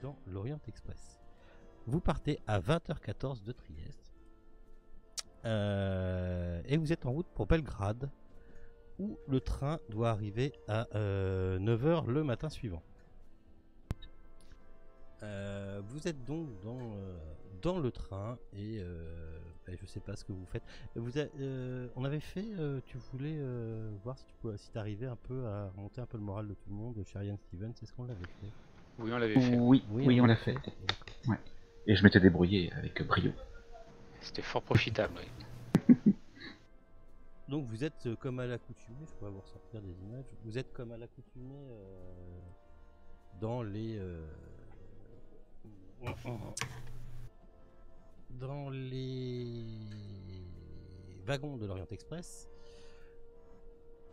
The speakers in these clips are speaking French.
dans l'Orient Express. Vous partez à 20h14 de Trieste et vous êtes en route pour Belgrade où le train doit arriver à 9h le matin suivant. Vous êtes donc dans le train et je sais pas ce que vous faites. On avait fait, tu voulais voir si tu arrivais un peu à remonter un peu le moral de tout le monde chez Ryan Stevens, est-ce qu'on l'avait fait? Oui, on l'avait fait. Oui, on l'a fait. Ouais. Et je m'étais débrouillé avec brio. C'était fort profitable. Oui. Donc vous êtes comme à l'accoutumée, je pourrais vous ressortir des images, vous êtes comme à l'accoutumée dans les wagons de l'Orient Express.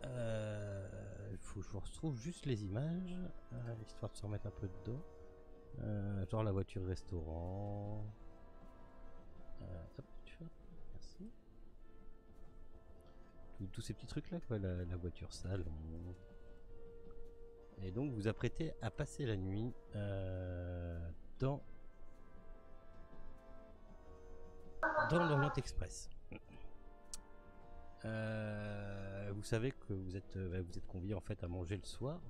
Il faut que je vous retrouve juste les images, histoire de se remettre un peu dedans. Genre la voiture restaurant. Hop, merci. Tous ces petits trucs là, quoi, la voiture salon. Et donc vous apprêtez à passer la nuit dans l'Orient Express. Vous savez que vous êtes conviés en fait à manger le soir.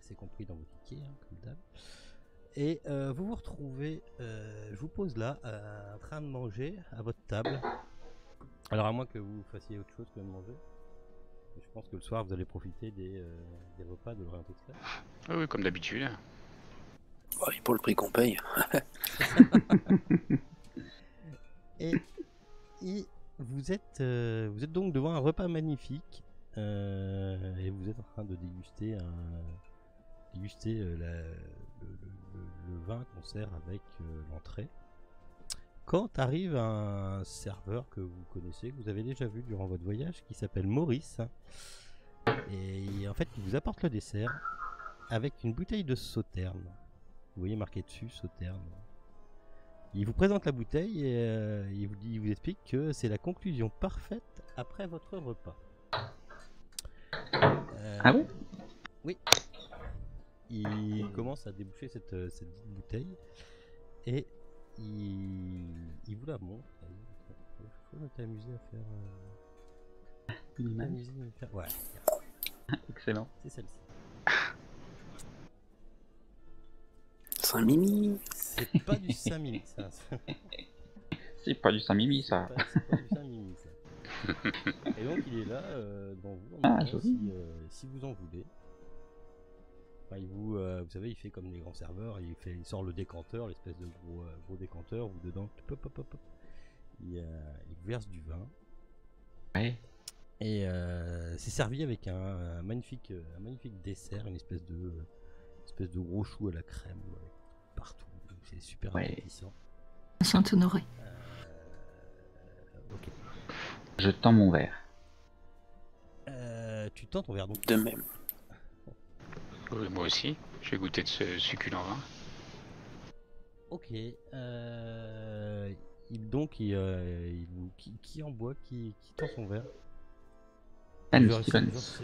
C'est compris dans vos tickets, hein, comme d'hab. Et vous vous retrouvez, je vous pose là, en train de manger à votre table. Alors à moins que vous fassiez autre chose que de manger. Je pense que le soir vous allez profiter des repas de l'Orient Express. Oui, comme d'habitude. Ouais, pour le prix qu'on paye. et vous êtes donc devant un repas magnifique et vous êtes en train de déguster le vin qu'on sert avec l'entrée. Quand arrive un serveur que vous connaissez, que vous avez déjà vu durant votre voyage, qui s'appelle Maurice, et en fait il vous apporte le dessert avec une bouteille de Sauterne. Vous voyez marqué dessus Sauterne. Il vous présente la bouteille et il vous explique que c'est la conclusion parfaite après votre repas. Ah bon? Oui. Il commence à déboucher cette bouteille et il vous la montre. Je crois que t'es amusé à faire. Une image. Ouais. Excellent. C'est celle-ci. Saint-Mimi. C'est pas du Saint-Mimi, ça. C'est pas du Saint-Mimi, ça. C'est pas du Saint-Mimi, ça. Et donc il est là devant vous. Ah, joli. Si vous en voulez. Enfin, vous savez, il fait comme les grands serveurs, il sort le décanteur, l'espèce de gros décanteur où dedans, il vous verse du vin. Ouais. Et c'est servi avec un magnifique dessert, une espèce de gros chou à la crème partout. C'est super appétissant. Saint-Honoré. Ok. Je tends mon verre. Tu tends ton verre donc. De même. Oui, moi aussi. Je vais goûter de ce succulent vin. Ok. Qui en boit, qui tend son verre. Stevens.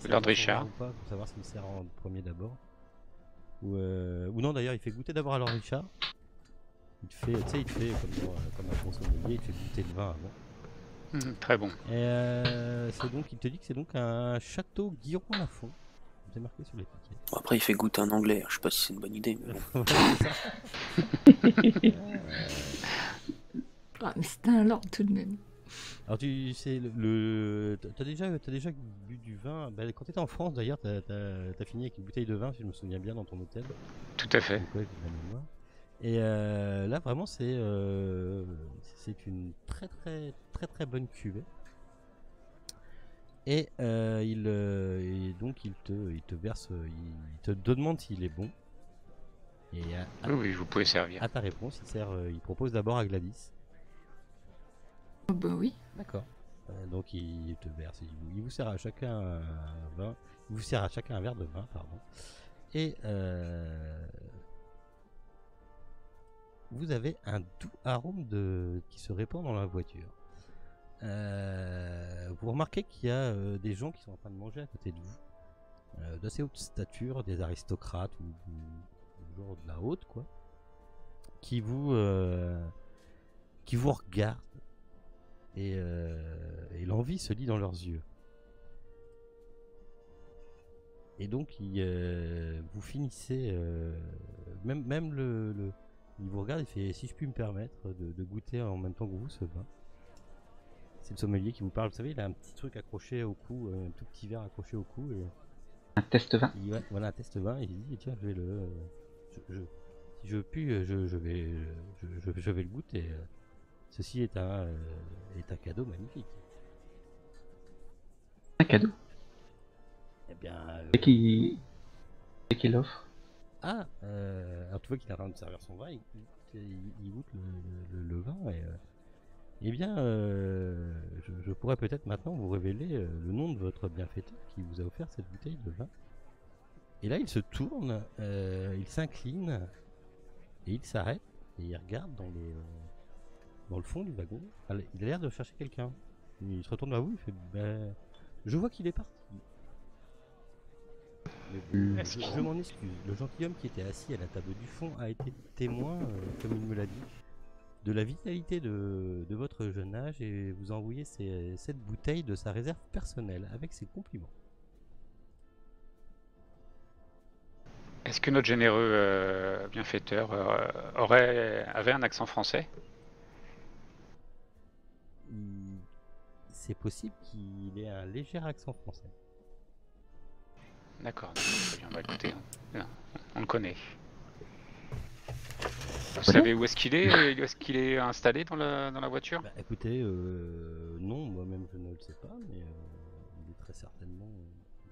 Lord Richard. Ou pas, pour savoir s'il sert en premier d'abord. Ou non d'ailleurs, il fait goûter d'abord à Lord Richard. Il fait comme un bon sommelier, il fait goûter le vin avant. Très bon. Et il te dit que c'est donc un château Guiron-Lafon. C'est marqué sur l'étiquette. Bon, après, il fait goûter un anglais. Je sais pas si c'est une bonne idée, mais bon. Ah, mais c'était un lord tout de même. Alors tu sais, t'as déjà bu du vin. Bah, quand t'étais en France d'ailleurs, t'as fini avec une bouteille de vin, si je me souviens bien, dans ton hôtel. Tout à fait. Donc, ouais, j'ai la mémoire. Et là vraiment c'est une très bonne cuvée. Et donc il te verse, il te demande s'il est bon. Et oui, vous pouvez servir. À ta réponse, il propose d'abord à Gladys. Oh, bah oui. D'accord. Donc il te verse, il vous sert à chacun un vin, il vous sert à chacun un verre de vin, pardon. Et vous avez un doux arôme qui se répand dans la voiture. Vous remarquez qu'il y a des gens qui sont en train de manger à côté de vous, d'assez haute stature, des aristocrates ou genre de la haute, quoi, qui vous regarde et l'envie se lit dans leurs yeux. Et donc vous finissez, même il vous regarde et fait: si je puis me permettre de goûter en même temps que vous ce vin. C'est le sommelier qui vous parle, vous savez, il a un petit truc accroché au cou, un tout petit verre accroché au cou. Et Un test vin. voilà, un test vin, et il dit: tiens, je vais si je puis, je vais le goûter. Ceci est un cadeau magnifique. Un cadeau. Eh bien... Et qui l'offre? Alors tu vois qu'il est en train de servir son vin, il goûte le vin, et... eh bien, je pourrais peut-être maintenant vous révéler le nom de votre bienfaiteur qui vous a offert cette bouteille de vin. Et là, il se tourne, il s'incline, et il s'arrête, et il regarde dans le fond du wagon. Il a l'air de chercher quelqu'un. Il se retourne vers vous, il fait: ben, je vois qu'il est parti. Mais je m'en excuse. Le gentilhomme qui était assis à la table du fond a été témoin, comme il me l'a dit, de la vitalité de votre jeune âge, et vous a envoyé cette bouteille de sa réserve personnelle avec ses compliments. Est-ce que notre généreux bienfaiteur avait un accent français? C'est possible qu'il ait un léger accent français. D'accord, très bien, bah écoutez, on le connaît. Vous Voilà. savez où est-ce qu'il est? Est-ce qu'il est installé dans la voiture? Bah, écoutez, non, moi-même je ne le sais pas, mais il est très certainement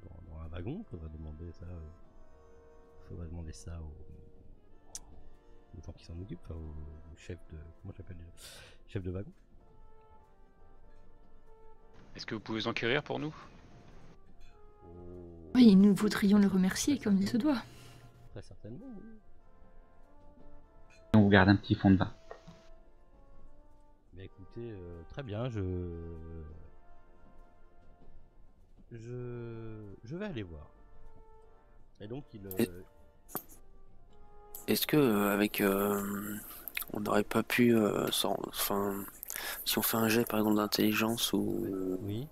dans un wagon. Faudra demander ça aux gens qui s'en occupent, enfin au chef de... comment j'appelle déjà? Chef de wagon. Est-ce que vous pouvez enquérir pour nous? Oui, nous voudrions le remercier comme il se doit. Très certainement, oui. On vous garde un petit fond de vin. Mais écoutez, très bien, je vais aller voir. Et donc Est-ce que avec on n'aurait pas pu si on fait un jet par exemple d'intelligence ou oui.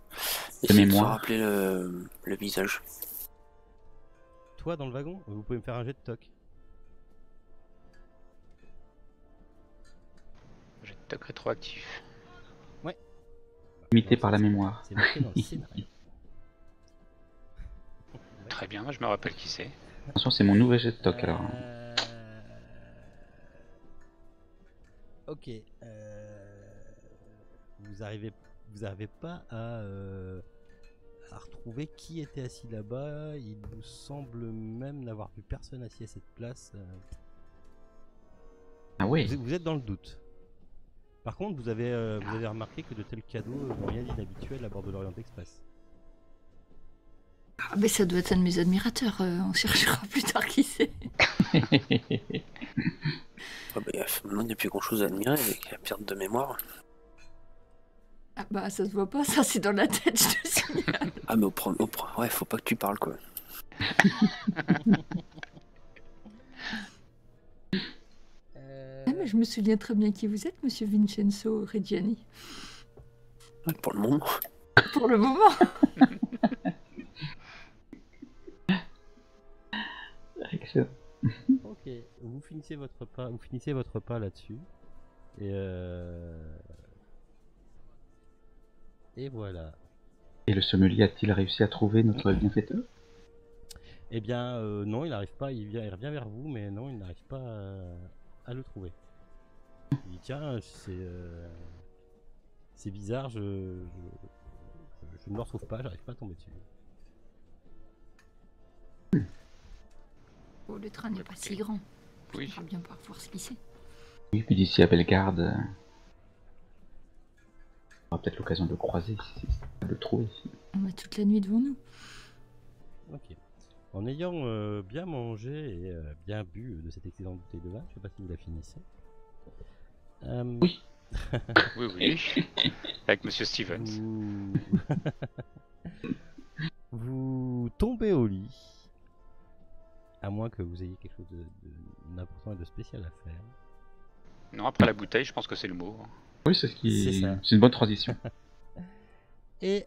essayer de se mémoire. rappeler le visage. Toi dans le wagon, vous pouvez me faire un jet de toc. J'ai de toc rétroactif. Imité par la mémoire. C'est marqué dans le scénario. Très bien, moi je me rappelle qui c'est. Attention, c'est mon nouvel jet de toc alors. Ok. Vous arrivez pas à retrouver qui était assis là-bas. Il vous semble même n'avoir vu personne assis à cette place. Ah oui. Vous êtes dans le doute. Par contre, vous avez remarqué que de tels cadeaux n'ont rien d'inhabituel à bord de l'Orient Express. Ah, mais ça doit être un de mes admirateurs. On cherchera plus tard qui c'est. Ah bah, maintenant il n'y a plus grand chose à admirer avec la perte de mémoire. Ah bah ça se voit pas, ça c'est dans la tête, je te signale. Ah mais ouais, faut pas que tu parles quoi. Ah, mais je me souviens très bien qui vous êtes, monsieur Vincenzo Reggiani. Ouais, pour le moment. Pour le moment. Excellent. Ok, vous finissez votre repas là-dessus. Et voilà. Et le sommelier a-t-il réussi à trouver notre bienfaiteur? Eh bien, non, il n'arrive pas. Il revient vers vous, mais non, il n'arrive pas à le trouver. Il dit: tiens, c'est bizarre, je ne le retrouve pas, j'arrive pas à tomber dessus. Oh, le train n'est pas si grand. Oui. On va bien pouvoir voir ce qu'il c'est. Oui, puis d'ici à Bellegarde, on aura peut-être l'occasion de le croiser, de le trouver. On a toute la nuit devant nous. Ok. En ayant bien mangé et bien bu de cette excellente bouteille de vin, je sais pas si vous la finissez. Oui. Oui, oui. Avec Monsieur Stevens. Vous tombez au lit À moins que vous ayez quelque chose d'important et de spécial à faire. Non, après la bouteille, je pense que c'est le mot. Oui, c'est ce qui C'est ça. C'est une bonne transition. Et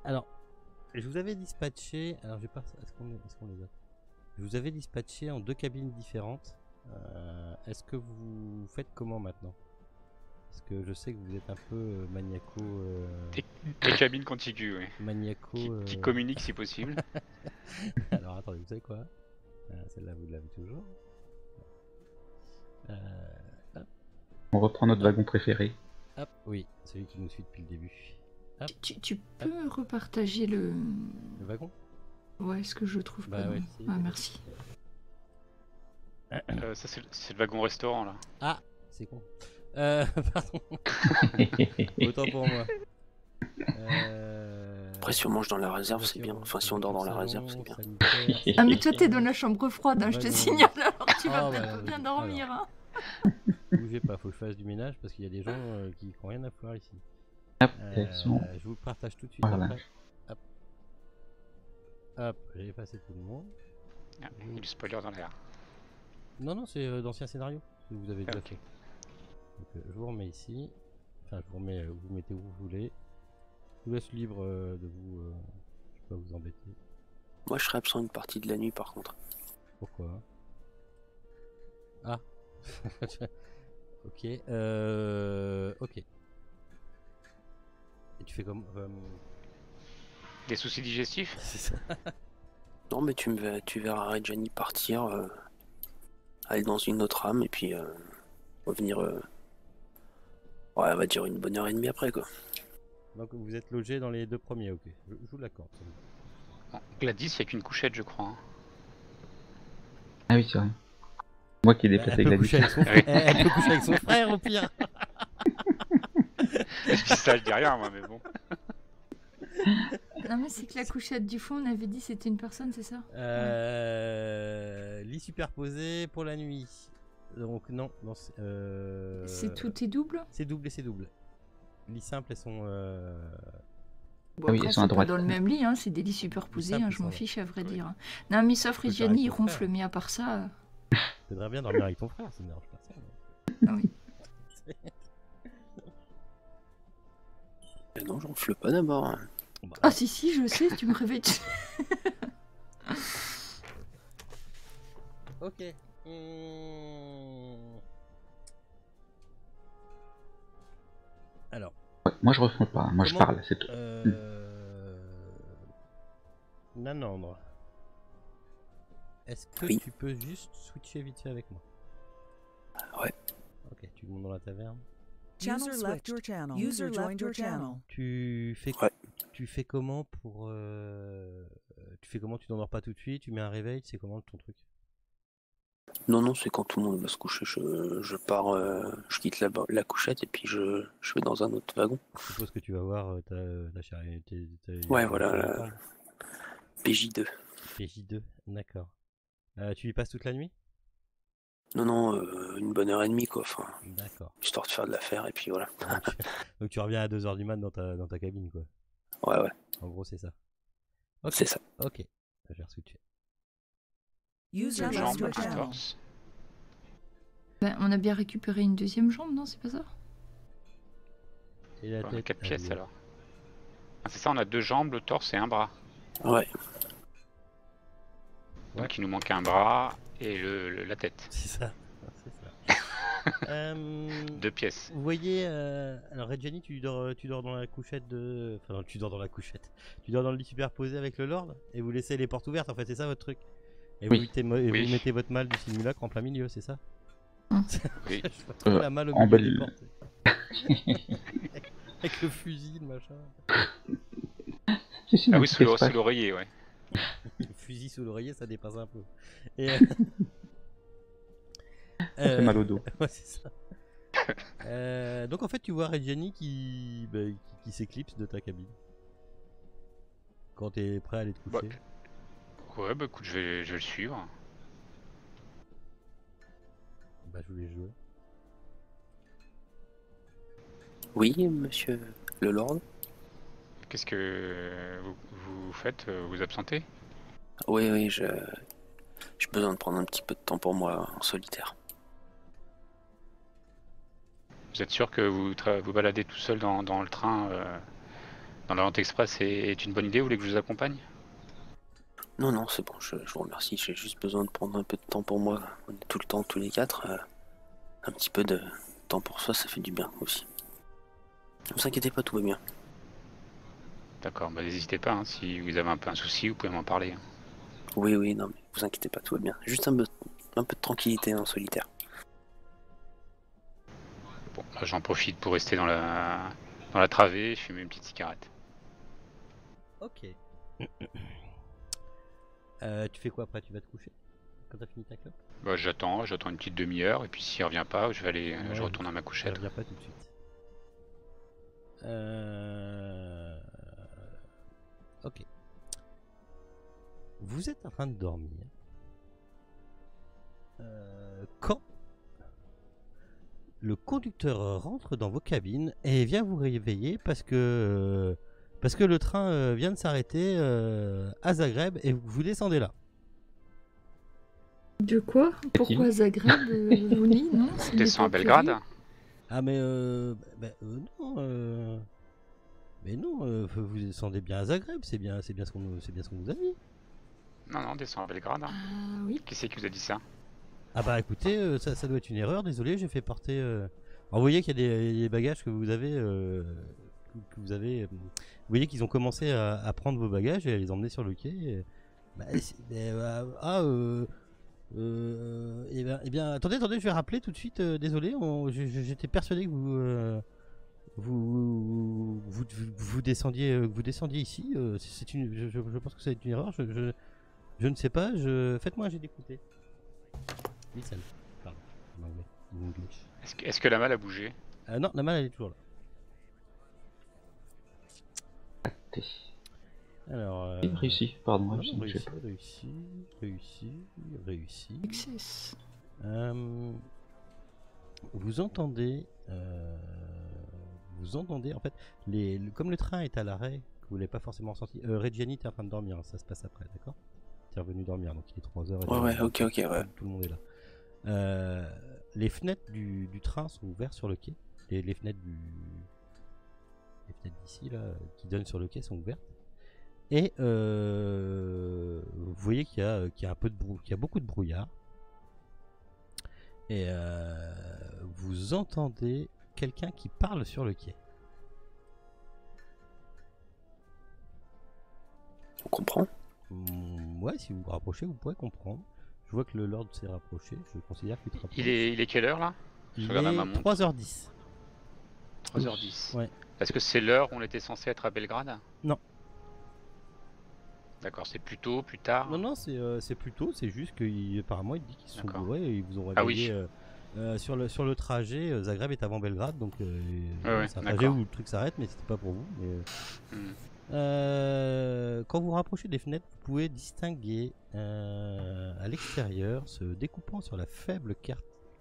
alors, je vous avais dispatché. Alors, je vais pas. Est-ce qu'on les a? Je vous avais dispatché en 2 cabines différentes. Est-ce que vous faites comment maintenant? Parce que je sais que vous êtes un peu maniaco. Des cabines contiguës, oui. Maniaco. Qui communiquent si possible. Alors, attendez, vous savez quoi? Celle-là, vous l'avez toujours. On reprend notre wagon préféré. Hop, oui, celui qui nous suit depuis le début. Hop, Tu peux repartager le... le wagon. Ouais, ce que je trouve Bah pas. ouais, non. si. Ah, merci. Ça, c'est le wagon restaurant, là. Ah, c'est con. Pardon. Autant pour moi. Après, si on mange dans la réserve, c'est bien. Enfin, si on dort dans la réserve, c'est bien. Ah, mais toi, t'es dans la chambre froide, hein, je te Wagon. signale, alors tu vas Ah, peut-être bah, pas bien dormir. Hein. Bougez pas, faut que je fasse du ménage parce qu'il y a des gens qui n'ont rien à faire ici. Hop, Je vous le partage tout de suite Voilà. après. Hop. Hop, j'ai effacé tout le monde. Ah, il y a du spoiler dans l'air. Non, c'est d'anciens scénarios que vous avez déjà ok. fait. Donc, je vous remets ici. Enfin, je vous remets, vous mettez où vous voulez. Je vous laisse libre de vous. Je peux pas vous embêter. Moi, je serais absent une partie de la nuit, par contre. Pourquoi? Ah. Ok. Ok. Et tu fais comme. Des soucis digestifs? C'est ça. Non, mais tu verras Reggiani partir, aller dans une autre âme, et puis revenir, ouais, on va dire une bonne heure et demie après, quoi. Donc vous êtes logé dans les 2 premiers, ok. Je vous l'accorde. Bon, Gladys, il n'y a qu'une couchette, je crois. Hein. Ah oui, c'est vrai. Moi qui ai déplacé Elle peut, Gladys. coucher avec son frère. Elle peut coucher avec son frère au pire. Je dis ça, je dis rien, moi, mais bon. Non, mais c'est que la couchette du fond, on avait dit c'était une personne, c'est ça? Lit superposé pour la nuit. Donc non, C'est tout est double? C'est double et c'est double. Lit simple, elles sont. Bon, Ah oui, après, elles sont à c'est pas droite. dans le même lit, hein, c'est des lits superposés, Simple, hein, je m'en ça va. fiche à vrai Oui. dire. Non, mais sauf peux Reggiani, il faire avec ton ronfle, frère. mais à part ça... Faudrait bien dormir avec ton frère, ça ne dérange personne. Ah oui. Mais non, j'en fle pas d'abord. Hein. Bah, Ah si, je sais, tu me réveilles. ok. Alors. Ouais, moi je refais pas, moi je Comment- parle, c'est tout. Nanandre. Est-ce que Oui. tu peux juste switcher vite fait avec moi? Ouais. Ok, tu montes dans la taverne. Channel left your channel. User joined your channel. Tu fais Ouais. tu fais comment pour tu fais comment? Tu t'endors pas tout de suite, tu mets un réveil, c'est comment ton truc? Non, c'est quand tout le monde va se coucher, je pars, je quitte la couchette, et puis je vais dans un autre wagon. Je suppose que tu vas voir ta chérie. Ouais, voilà, PJ2. PJ2, d'accord. Tu y passes toute la nuit? Non, une bonne heure et demie, quoi, enfin, D'accord. histoire de faire de l'affaire, et puis voilà. Donc tu reviens à 2h du mat dans ta cabine, quoi. Ouais, En gros, c'est ça. Ok. c'est ça. Ok, je vais switcher. User left Jambes, your channel. torse. Ben, on a bien récupéré une deuxième jambe, non? C'est pas ça? Et la On a tête 4 elle pièces est- alors. Ah, c'est ça, on a 2 jambes, le torse et un bras. Ouais, Donc il nous manque un bras et la tête. C'est ça. C'est ça. 2 pièces. Vous voyez, alors Reggiani, tu dors dans la couchette de. Enfin, non, tu dors dans la couchette. Tu dors dans le lit superposé avec le Lord et vous laissez les portes ouvertes, en fait, c'est ça votre truc? Et Oui. vous mettez votre malle du simulacre en plein milieu, c'est ça? Oui. Je vois trop la malle au en milieu belle- des portes. Avec le fusil, le machin. Si, Ah mais oui, tu sous fais pas. l'oreiller, ouais. Le fusil sous l'oreiller, ça dépasse un peu. Et, Ça fait mal au dos. Ouais, c'est ça. Donc en fait, tu vois Reggiani qui s'éclipse de ta cabine. Quand t'es prêt à aller te coucher. Ouais, bah écoute, je vais le suivre. Bah, je voulais jouer. oui, monsieur le Lord. Qu'est-ce que vous faites? Vous absentez? Oui, j'ai besoin de prendre un petit peu de temps pour moi en solitaire. Vous êtes sûr que vous baladez tout seul dans le train, dans la Lente Express est une bonne idée? Vous voulez que je vous accompagne? Non, c'est bon, je vous remercie. J'ai juste besoin de prendre un peu de temps pour moi. On est tout le temps, tous les quatre. Un petit peu de temps pour soi, ça fait du bien aussi. Ne vous inquiétez pas, tout va bien. D'accord, bah n'hésitez pas, hein, si vous avez un peu un souci, vous pouvez m'en parler. Hein. Oui, non, mais vous inquiétez pas, tout va bien. Juste un peu de tranquillité en solitaire. Bon, bah, j'en profite pour rester dans la travée, je fume une petite cigarette. Ok. Tu fais quoi après? Tu vas te coucher quand t'as fini ta clope? Bah, j'attends une petite demi-heure, et puis s'il revient pas, je Ouais, retourne à ma Je couchette. reviens pas tout de suite. Ok. Vous êtes en train de dormir. Quand le conducteur rentre dans vos cabines et vient vous réveiller parce que le train vient de s'arrêter à Zagreb et vous descendez là. De quoi? Pourquoi Zagreb, Vouli? Non, ce n'est Descends pas à Belgrade. prévu. Ah mais non. Mais non, vous descendez bien à Zagreb, c'est bien ce qu'on vous a dit. Non, descends à Belgrade. Hein. Ah oui. Qui c'est qui vous a dit ça? Ah bah écoutez, ça doit être une erreur, désolé, j'ai fait porter... Alors, vous voyez qu'il y a des bagages que vous avez... vous voyez qu'ils ont commencé à prendre vos bagages et à les emmener sur le quai. Et... eh bien, attendez, je vais rappeler tout de suite, désolé, j'étais persuadé que vous descendiez ici. Je pense que c'est une erreur, je ne sais pas, faites-moi un jet d'écouter. Listen. Pardon, en anglais. En English. Est-ce que la malle a bougé? Non, la malle elle est toujours là. Alors. Réussi, pardon. Non, réussi. Réussi. Access. Vous entendez en fait, comme le train est à l'arrêt, que vous l'avez pas forcément ressenti. Reggiani est en train de dormir, hein, ça se passe après, d'accord? T'es revenu dormir, donc il est 3h. Ouais, ok, ouais. Tout le monde est là. Les fenêtres du train sont ouvertes sur le quai. Les fenêtres d'ici là, qui donnent sur le quai, sont ouvertes. Et vous voyez qu'il y a beaucoup de brouillard. Et vous entendez quelqu'un qui parle sur le quai. On comprend? Ouais, si vous vous rapprochez, vous pourrez comprendre. Je vois que le Lord s'est rapproché. Je considère qu'il te rapproche. Il est quelle heure là? Il Je regarde à est ma montre. 3h10. 3h10. Ouais. Est-ce que c'est l'heure où on était censé être à Belgrade? Non. D'accord, c'est plus tôt, plus tard? Non, c'est plus tôt. C'est juste qu'apparemment, il dit qu'ils se sont D'accord. bourrés et ils vous ont Ah réveillé sur le trajet. Zagreb est avant Belgrade, donc ouais, c'est un trajet d'accord. où le truc s'arrête, mais c'était pas pour vous. Mais, Hmm. quand vous vous rapprochez des fenêtres, vous pouvez distinguer à l'extérieur, se découpant sur la faible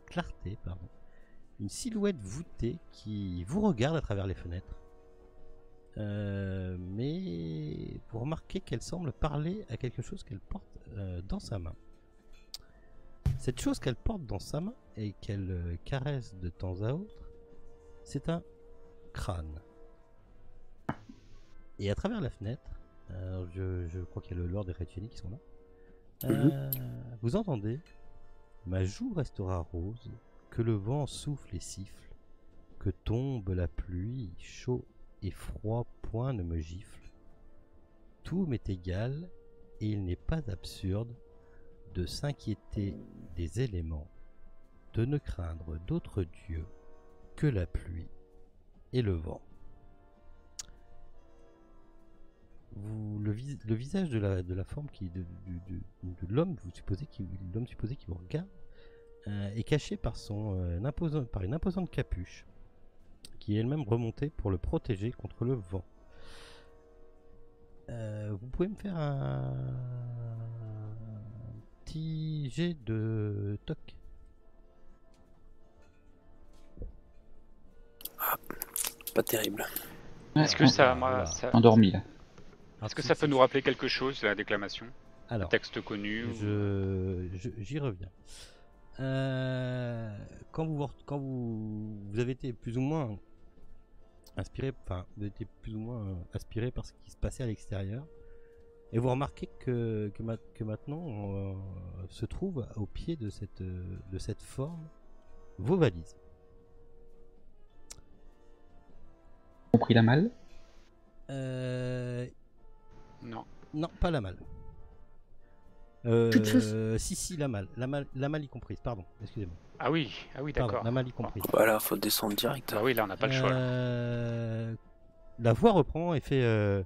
clarté, une silhouette voûtée qui vous regarde à travers les fenêtres. Mais vous remarquez qu'elle semble parler à quelque chose qu'elle porte dans sa main. Cette chose qu'elle porte dans sa main et qu'elle caresse de temps à autre, c'est un crâne. Et à travers la fenêtre, je crois qu'il y a le Lord et Reggiani qui sont là. Vous entendez: ma joue restera rose, que le vent souffle et siffle, que tombe la pluie, chaud et froid point ne me gifle. Tout m'est égal, et il n'est pas absurde de s'inquiéter des éléments, de ne craindre d'autres dieux que la pluie et le vent. Le visage de la forme de l'homme, l'homme supposé qui vous regarde, est caché par une imposante capuche qui est elle-même remontée pour le protéger contre le vent. Vous pouvez me faire un petit jet de toc. Ah, pas terrible. Est-ce que ça, voilà. Endormi là. est-ce que ça peut nous rappeler quelque chose, la déclamation? Alors, Texte connu. j'y reviens. Quand vous avez été plus ou moins inspiré, enfin, vous avez été plus ou moins aspiré par ce qui se passait à l'extérieur, et vous remarquez que maintenant se trouve au pied de cette forme vos valises. Compris la malle? Non. Non, pas la malle. Toute façon- Si, la malle y comprise, pardon, excusez-moi. Ah oui, Pardon, d'accord. la malle y comprise. Voilà, faut descendre direct. Ah oui, là on n'a pas le choix. Là. La voix reprend et fait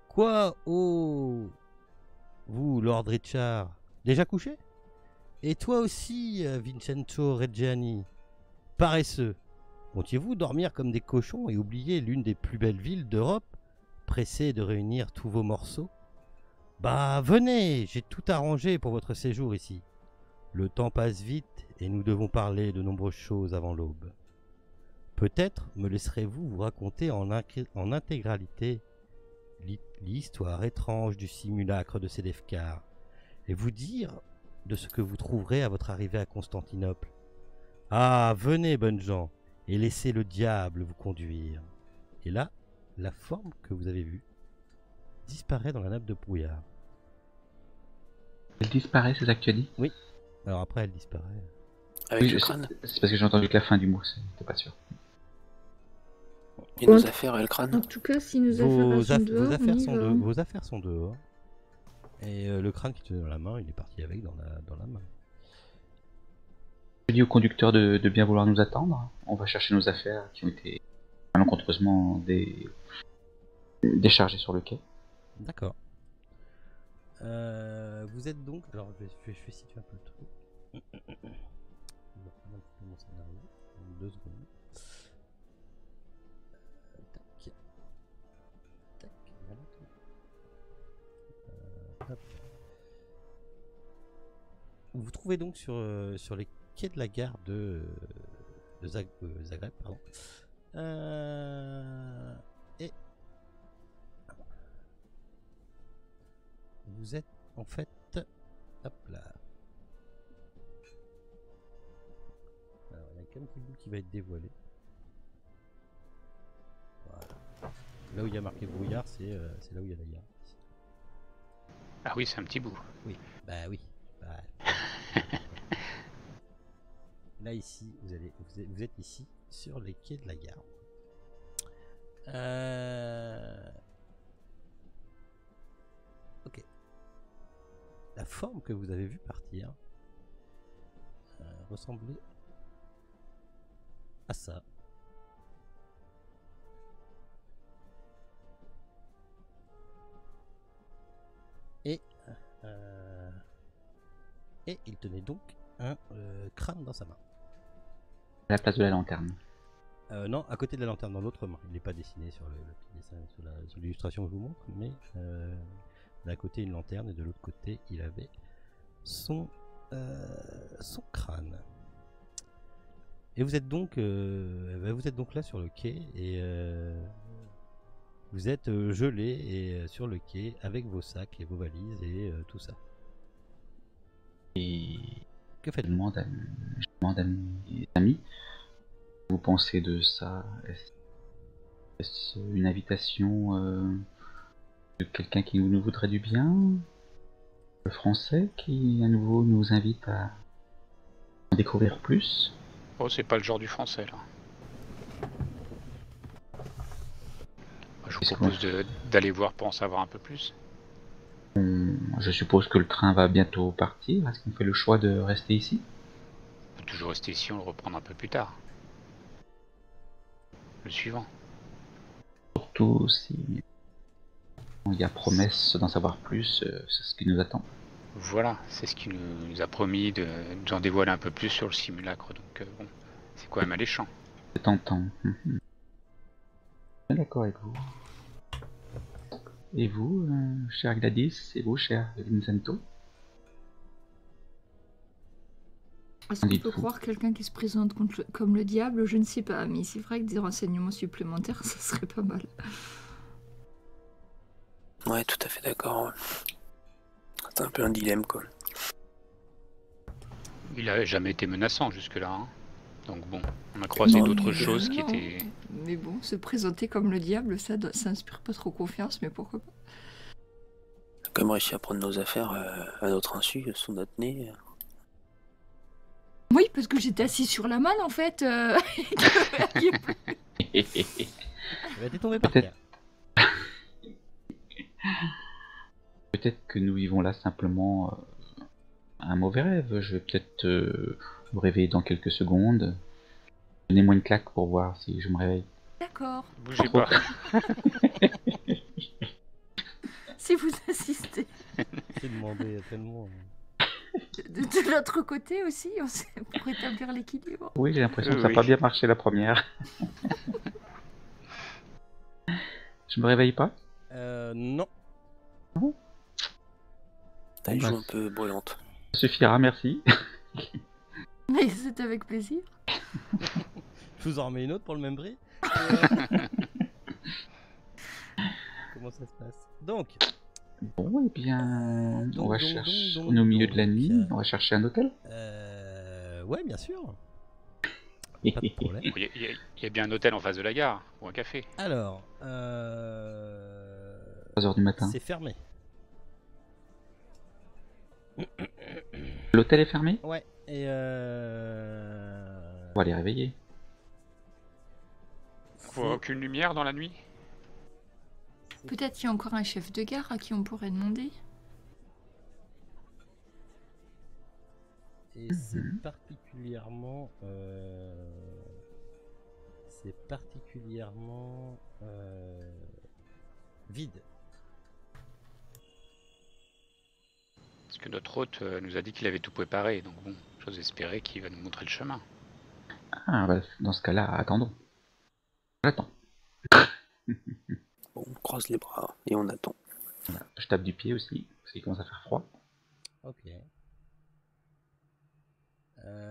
Quoi, oh vous, Lord Richard, déjà couché? Et toi aussi, Vincenzo Reggiani, paresseux, comptiez-vous dormir comme des cochons et oublier l'une des plus belles villes d'Europe, pressé de réunir tous vos morceaux? Bah venez, j'ai tout arrangé pour votre séjour ici. Le temps passe vite et nous devons parler de nombreuses choses avant l'aube. Peut-être me laisserez-vous vous raconter en intégralité l'histoire étrange du simulacre de Sédefkar et vous dire de ce que vous trouverez à votre arrivée à Constantinople. Ah, venez, bonnes gens, et laissez le diable vous conduire. Et là, la forme que vous avez vue disparaît dans la nappe de brouillard. Elle disparaît, c'est ça que tu as dit? Oui. Alors après, elle disparaît. Avec Oui, le crâne. c'est parce que j'ai entendu que la fin du mot, j'étais pas sûr. Et nos affaires et le crâne. En tout cas, si nos affaires sont dehors, on y va. Vos affaires sont dehors. Et le crâne qui tenait dans la main, il est parti avec dans la main. Je dis au conducteur de bien vouloir nous attendre. On va chercher nos affaires qui ont été malencontreusement déchargées sur le quai. D'accord. Vous êtes donc... Alors, je vais situer un peu le truc. Je vais reprendre un petit peu mon scénario. 2 secondes. Tac. Tac. Voilà tout. Hop. Vous vous trouvez donc sur les quais de la gare de Zagreb, pardon. Et vous êtes en fait, hop là. Alors il y a qu'un petit bout qui va être dévoilé. Voilà. Là où il y a marqué brouillard, c'est là où il y a la gare. Ah oui, c'est un petit bout. Oui, bah oui. Bah, là ici, vous êtes ici sur les quais de la gare. Ok. La forme que vous avez vue partir ressemblait à ça. Et il tenait donc un crâne dans sa main. À la place de la lanterne. Non, à côté de la lanterne, dans l'autre main. Il n'est pas dessiné sur le petit dessin, sur l'illustration que je vous montre, mais d'un côté une lanterne et de l'autre côté il avait son crâne. Et vous êtes donc là sur le quai et vous êtes gelé et sur le quai avec vos sacs et vos valises et tout ça. Et Que faites-vous? je demande à mes amis, vous pensez de ça? Est-ce une invitation de quelqu'un qui nous voudrait du bien? Le français qui à nouveau nous invite à en découvrir plus? Oh, c'est pas le genre du français là. Je vous propose d'aller voir pour en savoir un peu plus. Je suppose que le train va bientôt partir. Est-ce qu'on fait le choix de rester ici? On peut toujours rester ici, on le reprendra un peu plus tard. Le suivant. Surtout si il y a promesse d'en savoir plus, c'est ce qui nous attend. Voilà, c'est ce qu'il nous a promis de nous en dévoiler un peu plus sur le simulacre. Donc bon, c'est quand même alléchant. C'est tentant. Je suis d'accord avec vous. Et vous, cher Gladys, et vous, cher Vincento? Est-ce qu'on peut croire quelqu'un qui se présente comme le diable? Je ne sais pas, mais c'est vrai que des renseignements supplémentaires, ça serait pas mal. Ouais, tout à fait d'accord. C'est un peu un dilemme, quoi. Il a jamais été menaçant jusque-là. Hein. Donc bon, on a croisé Non, d'autres Mais, choses qui non. étaient... Mais bon, se présenter comme le diable, ça inspire pas trop confiance, mais pourquoi pas. On a quand même réussi à prendre nos affaires à notre insu, sous notre nez. Oui, parce que j'étais assis sur la manne en fait. T'es tombé par Peut-être. terre. Peut-être que nous vivons là simplement un mauvais rêve. Je vais peut-être me réveiller dans quelques secondes. Donnez-moi une claque pour voir si je me réveille. D'accord. Bougez pas. Si vous assistez C'est demandé tellement. de l'autre côté aussi, pour établir l'équilibre. Oui, j'ai l'impression que ça n'a Oui. pas bien marché la première. Je me réveille pas? Non. T'as Bon, une joue bah, un peu brûlante. Ça suffira, merci. Mais c'est avec plaisir. Je vous en remets une autre pour le même prix. Comment ça se passe? Donc, Bon, et bien, Donc, on va donc, chercher. donc, On est au milieu donc, de la nuit. On va chercher un hôtel. ouais, bien sûr. Pas de problème. Il y a bien un hôtel en face de la gare, ou un café. Alors, 3h du matin. c'est fermé. L'hôtel est fermé? Ouais, et On va les réveiller. On voit aucune lumière dans la nuit. Peut-être qu'il y a encore un chef de gare à qui on pourrait demander. Et c'est particulièrement vide. Parce que notre hôte nous a dit qu'il avait tout préparé. Donc bon, j'ose espérer qu'il va nous montrer le chemin. Ah, bah, dans ce cas-là, attendons. J'attends. Bon, on croise les bras et on attend. Voilà. Je tape du pied aussi, parce qu'il commence à faire froid. Ok.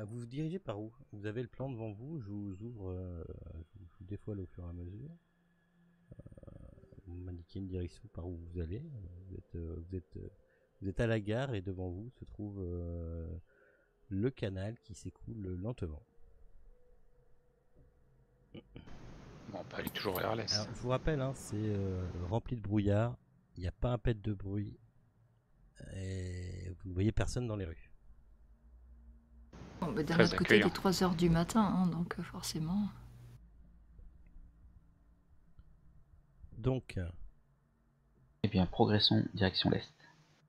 Vous vous dirigez par où? Vous avez le plan devant vous, je vous ouvre, je vous dévoile au fur et à mesure. Vous m'indiquez une direction par où vous allez. Vous êtes à la gare et devant vous se trouve le canal qui s'écoule lentement. Bon, on peut aller toujours vers l'est. Alors, je vous rappelle, hein, c'est rempli de brouillard, il n'y a pas un pet de bruit et vous ne voyez personne dans les rues. Bon, bah, d'un Très autre côté, il est accueillant. 3h du matin, hein, donc forcément. Donc, Eh bien, progressons direction l'est.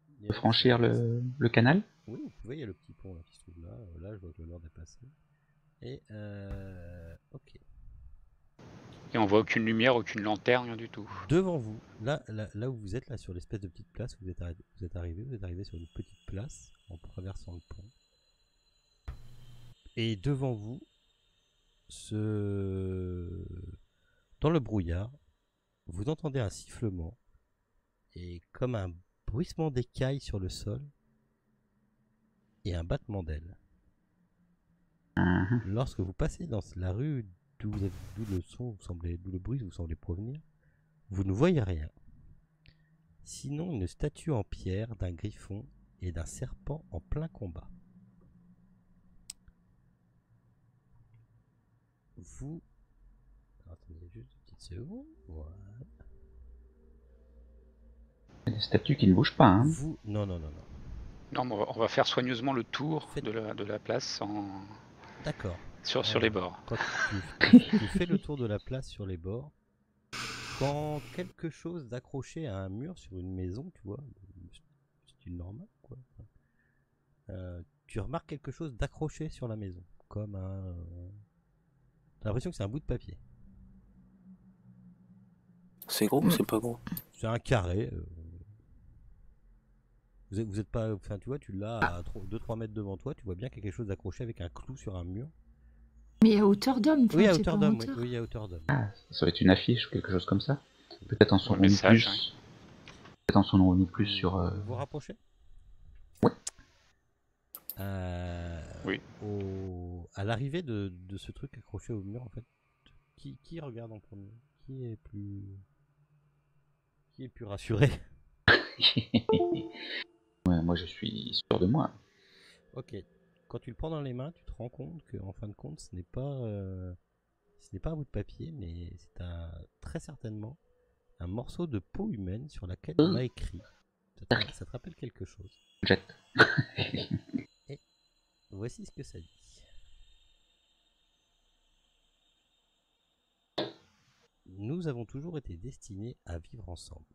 il y On a- peut franchir le canal? Oui, vous pouvez, il y a le petit pont là, qui se trouve là. Là, je vois que le Lord est passé. Et, ok. Et on voit aucune lumière, aucune lanterne, rien du tout. Devant vous, là où vous êtes, là sur l'espèce de petite place, vous êtes arrivé sur une petite place en traversant le pont. Et devant vous, dans le brouillard, vous entendez un sifflement et comme un bruissement d'écailles sur le sol et un battement d'ailes. Lorsque vous passez dans la rue d'où le bruit vous semblez provenir, vous ne voyez rien. Sinon une statue en pierre d'un griffon et d'un serpent en plein combat. Vous... Attendez juste une petite seconde. Voilà. Il y a des statues qui ne bougent pas, hein. Vous... Non. Non, mais on va faire soigneusement le tour Faites- de la place D'accord. sur les bords. Quand tu fais le tour de la place sur les bords, quand quelque chose d'accroché à un mur sur une maison, tu vois, style normal, quoi. Tu remarques quelque chose d'accroché sur la maison, comme un... T'as l'impression que c'est un bout de papier. C'est gros ou c'est pas gros? C'est un carré. Vous êtes pas... Enfin, tu vois, tu l'as à 2-3 mètres devant toi, tu vois bien qu'il y a quelque chose d'accroché avec un clou sur un mur. Mais à hauteur d'homme. Oui, à c'est hauteur pas en d'homme, hauteur. oui, à hauteur d'homme. Ah, ça va être une affiche ou quelque chose comme ça. Peut-être en son Le message, plus. Peut-être en son plus sur. Vous vous rapprochez? Ouais. Oui. À l'arrivée de ce truc accroché au mur, en fait, qui regarde en premier? Qui est plus rassuré? Ouais, moi je suis sûr de moi. Ok. Quand tu le prends dans les mains, tu te rends compte que, en fin de compte, ce n'est pas un bout de papier, mais c'est très certainement un morceau de peau humaine sur laquelle on a écrit. Ça te rappelle quelque chose. Jette. Et voici ce que ça dit. Nous avons toujours été destinés à vivre ensemble.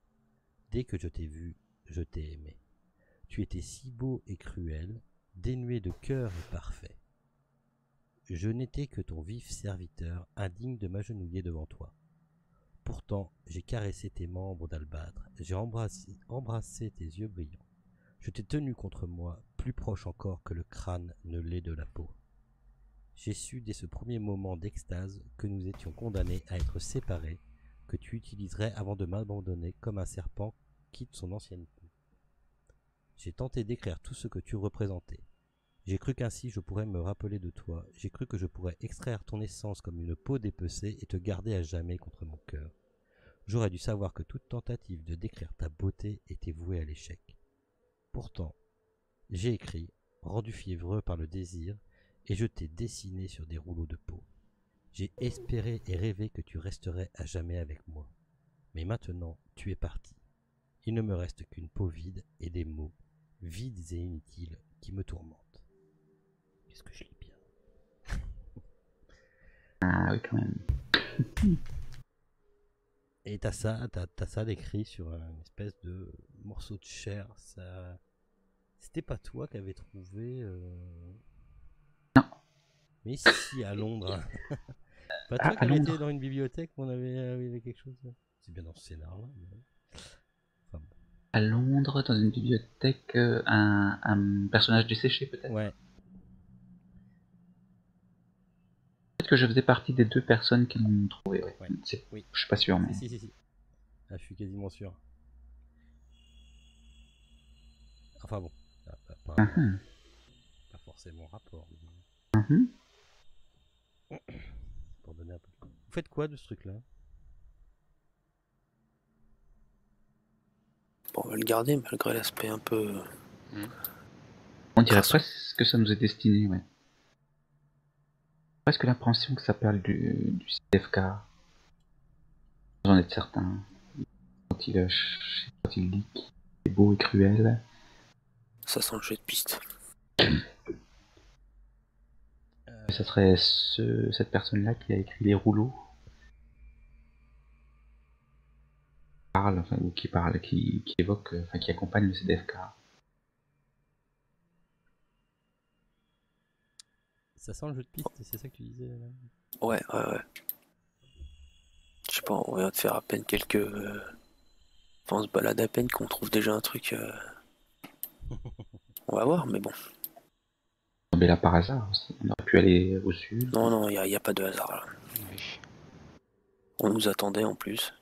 Dès que je t'ai vu, je t'ai aimé. Tu étais si beau et cruel, dénué de cœur et parfait. Je n'étais que ton vif serviteur, indigne de m'agenouiller devant toi. Pourtant, j'ai caressé tes membres d'albâtre, j'ai embrassé tes yeux brillants. Je t'ai tenu contre moi, plus proche encore que le crâne ne l'est de la peau. J'ai su dès ce premier moment d'extase que nous étions condamnés à être séparés, que tu utiliserais avant de m'abandonner comme un serpent quitte son ancienne peau. J'ai tenté d'écrire tout ce que tu représentais. J'ai cru qu'ainsi je pourrais me rappeler de toi, j'ai cru que je pourrais extraire ton essence comme une peau dépecée et te garder à jamais contre mon cœur. J'aurais dû savoir que toute tentative de décrire ta beauté était vouée à l'échec. Pourtant, j'ai écrit, rendu fiévreux par le désir, et je t'ai dessiné sur des rouleaux de peau. J'ai espéré et rêvé que tu resterais à jamais avec moi. Mais maintenant, tu es parti. Il ne me reste qu'une peau vide et des mots, vides et inutiles, qui me tourmentent. Qu'est-ce que je lis bien. Ah oui, quand même. Et t'as ça d'écrit sur une espèce de morceau de chair. Ça, c'était pas toi qui avais trouvé. Non. Mais si, à Londres. Pas toi qui à avait Londres. été dans une bibliothèque où on avait quelque chose. C'est bien dans ce scénar-là. Mais... Enfin, bon. À Londres, dans une bibliothèque, un personnage desséché peut-être. Ouais. Peut-être que je faisais partie des 2 personnes qui l'ont trouvé. Ouais. Ouais. Oui. Je suis pas sûr, mais. Si. Ah, je suis quasiment sûr. Enfin bon, pas forcément rapport. Mais... Pour donner un peu. Vous faites quoi de ce truc-là? Bon, on va le garder malgré l'aspect un peu. On dirait Crasseux. presque que ça nous est destiné, ouais. Presque l'impression que ça parle du CFK. J'en ai certain. Quand il dit qu'il est beau et cruel. Ça sent le jeu de piste. Ça serait cette personne-là qui a écrit les rouleaux. Qui évoque, enfin qui accompagne le CDFK. Ça sent le jeu de piste, c'est ça que tu disais là? Ouais. Je sais pas, on vient de faire à peine quelques. Enfin, on se balade à peine qu'on trouve déjà un truc. On va voir, mais bon. Tombé là par hasard aussi. On aurait pu aller au sud. Non, il n'y a pas de hasard là. Oui. On nous attendait en plus.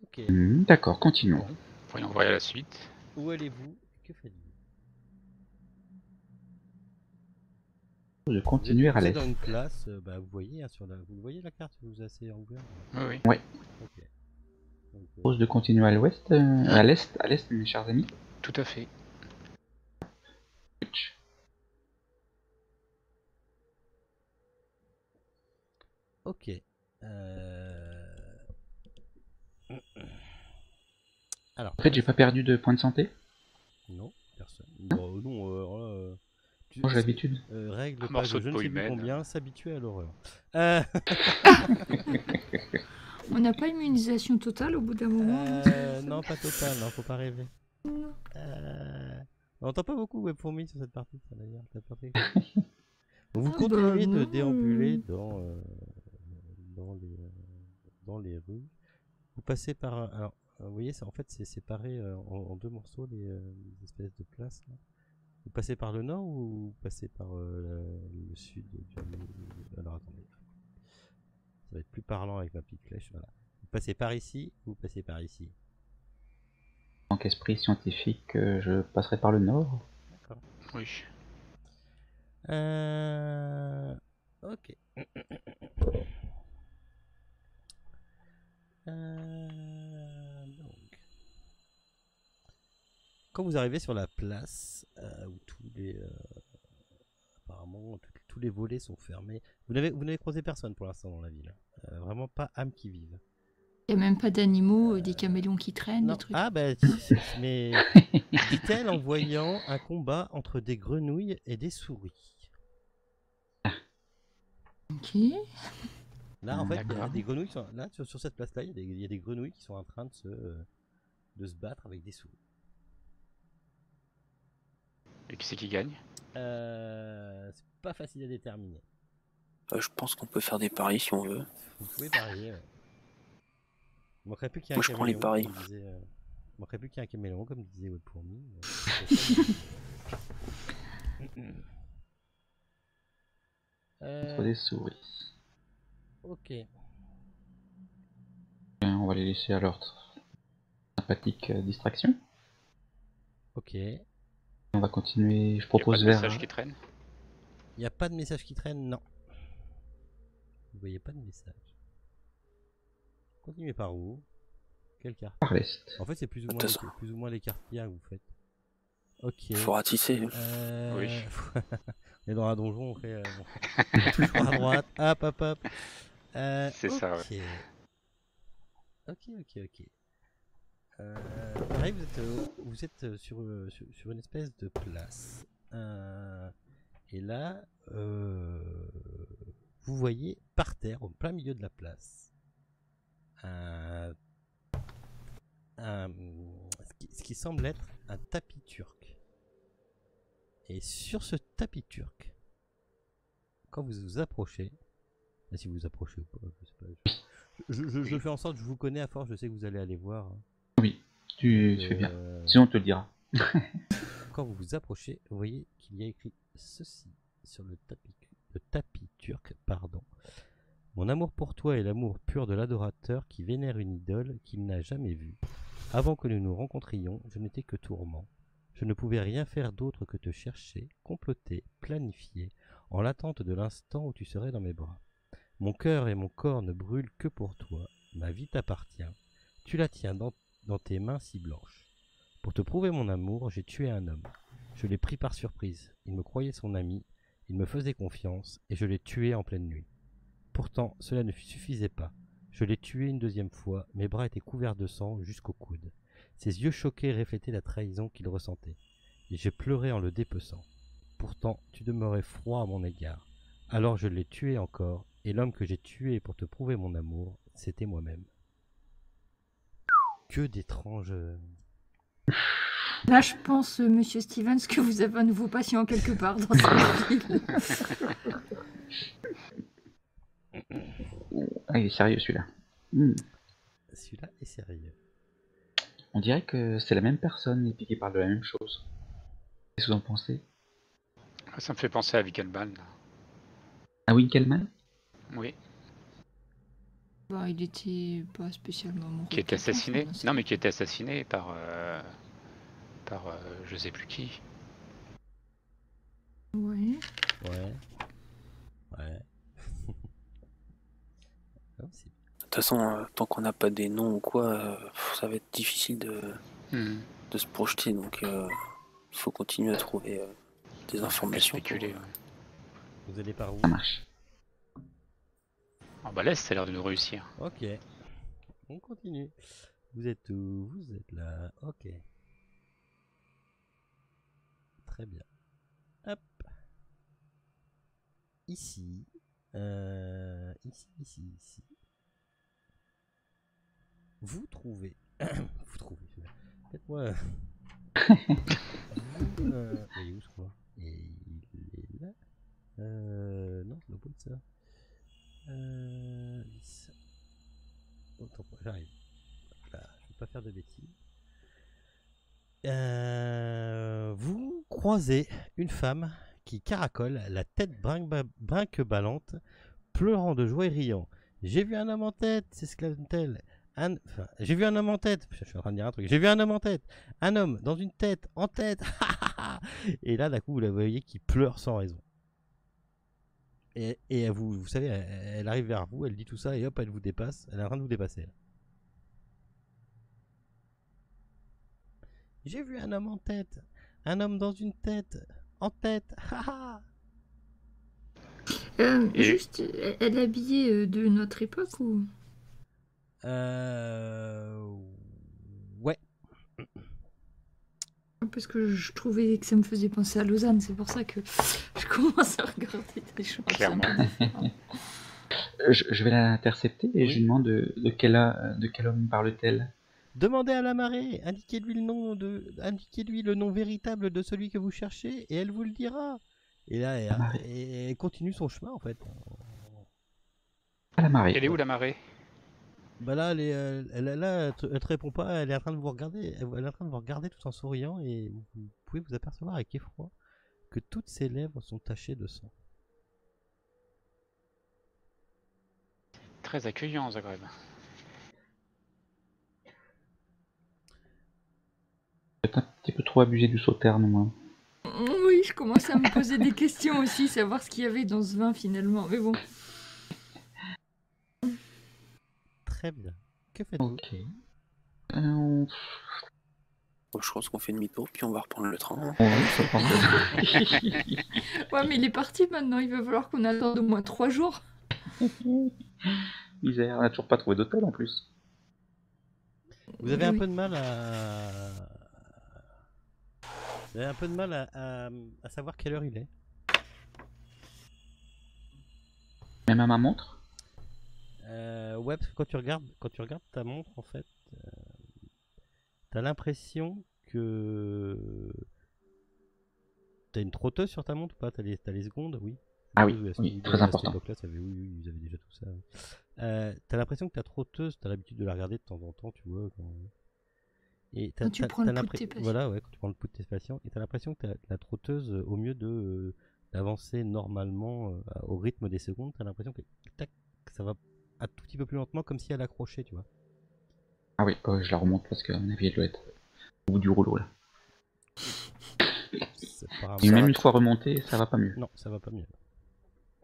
Ok. D'accord, continuons. Voyons voir la suite. Où allez-vous? Que faites-vous? De continuer à Vous êtes l'est. dans une place, bah, vous voyez vous le voyez la carte, vous assez ouvert. Oui. Ouais. Ok. Donc, Je propose de continuer à l'ouest, à l'est, mes chers amis. Tout à fait. ok. Alors. En fait, j'ai pas perdu de points de santé. Non, personne. Bon, non, Moi, j'ai l'habitude. Règle Un pas morceau de de je ne peau sais plus humaine. combien, s'habituer à l'horreur. On n'a pas immunisation totale au bout d'un moment. Non, pas total, non, faut pas rêver. On n'entend pas beaucoup Webfourmi sur cette partie, ça, d'ailleurs. Vous Ah continuez bah de non. déambuler dans les rues. Vous passez par... Alors, vous voyez, en fait, c'est séparé en 2 morceaux, les espèces de places. Là. Vous passez par le nord ou vous passez par le sud Alors, attendez. Ça va être plus parlant avec ma petite flèche. Voilà. Vous passez par ici ou vous passez par ici? En tant qu'esprit scientifique, je passerai par le nord. D'accord. Oui. Ok. quand vous arrivez sur la place où apparemment tous les volets sont fermés, vous n'avez croisé personne pour l'instant dans la ville. Vraiment pas âme qui vive. Il n'y a même pas d'animaux, des caméléons qui traînent, Non. des trucs. Ah bah mais dit-elle en voyant un combat entre des grenouilles et des souris. Ok. Là en fait il y a D'accord. des grenouilles là sur cette place là il y a des grenouilles qui sont en train de se battre avec des souris. Et qui c'est qui gagne? C'est pas facile à déterminer. Je pense qu'on peut faire des paris si on veut. Vous pouvez parier. Il manquerait plus qu'il y ait Moi, un je prends les caméléon, paris. comme disait, il manquerait plus qu'il y ait un caméléon comme disait Web pour nous. Entre des souris. Ok. On va les laisser à leur sympathique distraction. Ok. On va continuer. Je Y a pas propose de vers. message qui traîne? Il n'y a pas de message qui traîne, non. Vous voyez pas de message. Continuez par où? Quelle carte? Par l'est. En fait, c'est plus Attention. ou moins les cartes qu'il y a que vous faites. Ok. Faut ratisser. Oui. On est dans un donjon, on fait toujours à droite. Hop, hop, hop. C'est ça, ouais. Ok. Pareil, vous êtes sur une espèce de place. Et là, vous voyez par terre, au plein milieu de la place, ce qui semble être un tapis turc. Et sur ce tapis turc, quand vous vous approchez, si vous vous approchez ou pas, je sais pas. Je fais en sorte, je vous connais à force, je sais que vous allez aller voir. Oui, tu fais bien. Sinon, on te le dira. Quand vous vous approchez, vous voyez qu'il y a écrit ceci sur le tapis turc, pardon. Mon amour pour toi est l'amour pur de l'adorateur qui vénère une idole qu'il n'a jamais vue. Avant que nous nous rencontrions, je n'étais que tourment. Je ne pouvais rien faire d'autre que te chercher, comploter, planifier, en l'attente de l'instant où tu serais dans mes bras. Mon cœur et mon corps ne brûlent que pour toi, ma vie t'appartient. Tu la tiens dans tes mains si blanches. Pour te prouver mon amour, j'ai tué un homme. Je l'ai pris par surprise. Il me croyait son ami, il me faisait confiance, et je l'ai tué en pleine nuit. Pourtant, cela ne suffisait pas. Je l'ai tué une deuxième fois, mes bras étaient couverts de sang jusqu'au coude. Ses yeux choqués reflétaient la trahison qu'il ressentait. Et j'ai pleuré en le dépeçant. Pourtant, tu demeurais froid à mon égard. Alors je l'ai tué encore, et l'homme que j'ai tué pour te prouver mon amour, c'était moi-même. Que d'étranges... Là, je pense, monsieur Stevens, que vous avez un nouveau patient quelque part dans cette ville. Ah, il est sérieux celui-là. Celui-là est sérieux. On dirait que c'est la même personne et puis qu'il parle de la même chose. Qu'est-ce que vous en pensez? Ça me fait penser à Wickelmann. Ah, Winkelmann? Oui. Bah, il était pas spécialement amoureux. Qui était de quelqu'un, assassiné? je pense. Non, mais qui était assassiné par je sais plus qui. Ouais. Ouais. Ah, c'est... De toute façon, tant qu'on n'a pas des noms ou quoi, ça va être difficile de se projeter. Donc, il faut continuer à trouver des informations. Spéculer. Vous allez par où? Ça marche. Ah bah l'Est, ça a l'air de nous réussir. Ok. On continue. Vous êtes où? Vous êtes là. Ok. Très bien. Hop. Ici. Ici. Vous trouvez. Vous trouvez. Faites-moi. Il est où ce quoi? Et il est là. Non, c'est pas ça. Autant j'arrive. Voilà, je vais pas faire de bêtises. Vous croisez une femme qui caracole, la tête brinque-ballante, pleurant de joie et riant. J'ai vu un homme en tête, s'exclame-t-elle. J'ai vu un homme en tête. Je suis en train de dire un truc. J'ai vu un homme en tête. Un homme dans une tête, en tête. Et là, d'un coup, vous la voyez qui pleure sans raison. Et vous savez, elle arrive vers vous, elle dit tout ça et hop, elle vous dépasse. Elle est en train de vous dépasser. Là. J'ai vu un homme en tête. Un homme dans une tête. En tête. Haha. Et- Juste, elle est habillée de notre époque ou... Ouais. Parce que je trouvais que ça me faisait penser à Lausanne, c'est pour ça que je commence à regarder des choses. Clairement. Je vais l'intercepter et Oui. je lui demande de quel homme parle-t-elle. Demandez à la marée. Indiquez-lui le nom véritable de celui que vous cherchez et elle vous le dira. Et là, La marée. elle continue son chemin en fait. À la marée. Elle est où la marée? Bah là, elle te répond pas. Elle est en train de vous regarder. Elle est en train de vous regarder tout en souriant et vous pouvez vous apercevoir avec effroi que toutes ses lèvres sont tachées de sang. Très accueillant, Zagreb. Peut-être un petit peu trop abusé du sauterne, moi. Oui, je commence à me poser des questions aussi, savoir ce qu'il y avait dans ce vin finalement. Mais bon. Très bien. Que faites-vous? Ok. Bon, je pense qu'on fait demi-tour, puis on va reprendre le train. hein. Je pense que- Ouais, mais il est parti maintenant, il va falloir qu'on attende au moins 3 jours. Misère, on a toujours pas trouvé d'hôtel en plus. Vous avez un Oui. peu de mal à. Vous avez un peu de mal à savoir quelle heure il est. Même à ma montre. Ouais, parce que quand tu regardes ta montre, en fait, t'as l'impression que t'as une trotteuse sur ta montre ou pas? T'as les secondes, oui. Ah oui, à ce oui, niveau- très à cette important. époque-là, oui, ils avaient déjà tout ça. Oui. T'as l'impression que ta trotteuse, t'as l'habitude de la regarder de temps en temps, tu vois. Et Quand tu prends le pouls de tes patients. Voilà, ouais, quand tu prends le pouls de tes patients. Et t'as l'impression que la trotteuse, au mieux d'avancer normalement au rythme des secondes, t'as l'impression que tac, ça va un tout petit peu plus lentement, comme si elle accrochait, tu vois. Ah oui, je la remonte parce qu'à mon avis, elle doit être au bout du rouleau là. Apparemment- Et Ça même va une fois remontée, ça va pas mieux. Non, ça va pas mieux.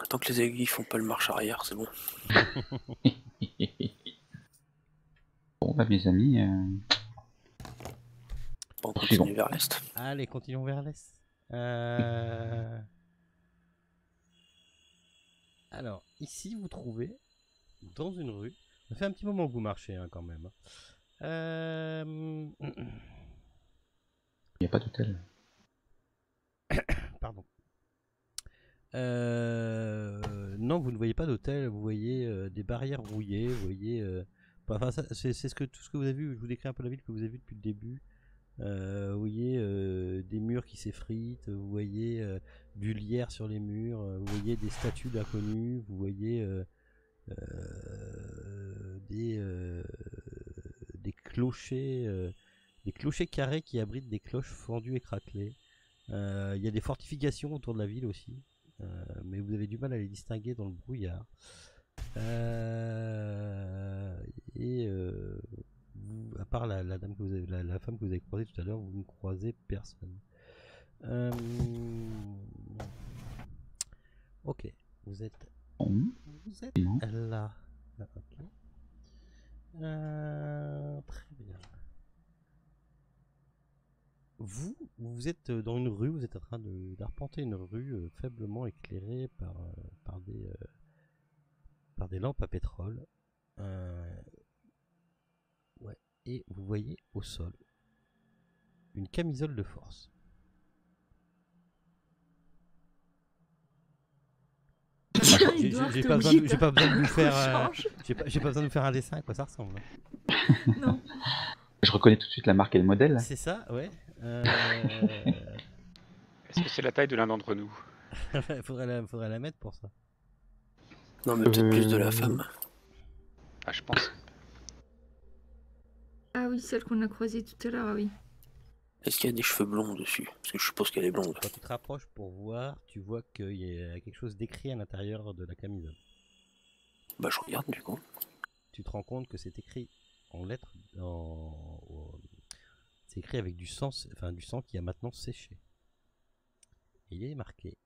Tant que les aiguilles font pas le marche arrière, c'est bon. Bon, bah mes amis, On Poursuivons. continue vers l'est. Allez, continuons vers l'est. Alors, ici, vous trouvez, dans une rue, ça fait un petit moment que vous marchez hein, quand même. il n'y a pas d'hôtel. Pardon. Non, vous ne voyez pas d'hôtel, vous voyez des barrières rouillées, vous voyez... Enfin, c'est tout ce que vous avez vu, je vous décris un peu la ville que vous avez vue depuis le début. Vous voyez des murs qui s'effritent, vous voyez du lierre sur les murs, vous voyez des statues d'inconnus, vous voyez des clochers carrés qui abritent des cloches fendues et craquelées. Il y a des fortifications autour de la ville aussi, mais vous avez du mal à les distinguer dans le brouillard. À part la dame que vous avez, la femme que vous avez croisée tout à l'heure, vous ne croisez personne. Ok, vous êtes Bon, non. là. Ok. Très bien. Vous êtes dans une rue, vous êtes en train d'arpenter une rue faiblement éclairée par des lampes à pétrole. Ouais. Et vous voyez au sol une camisole de force. J'ai pas besoin de vous faire. J'ai pas besoin de vous faire un dessin à quoi ça ressemble. Non. Je reconnais tout de suite la marque et le modèle. C'est ça, ouais. Est-ce que c'est la taille de l'un d'entre nous? faudrait la mettre pour ça. Non, mais peut-être plus de la femme. Ah, je pense. Ah oui, celle qu'on a croisée tout à l'heure, ah oui. Est-ce qu'il y a des cheveux blonds dessus? Parce que je suppose qu'elle est blonde. Quand tu te rapproches pour voir, tu vois qu'il y a quelque chose d'écrit à l'intérieur de la camisole. Bah, je regarde du coup. Tu te rends compte que c'est écrit en lettres, c'est écrit avec du sang qui a maintenant séché. Et il est marqué: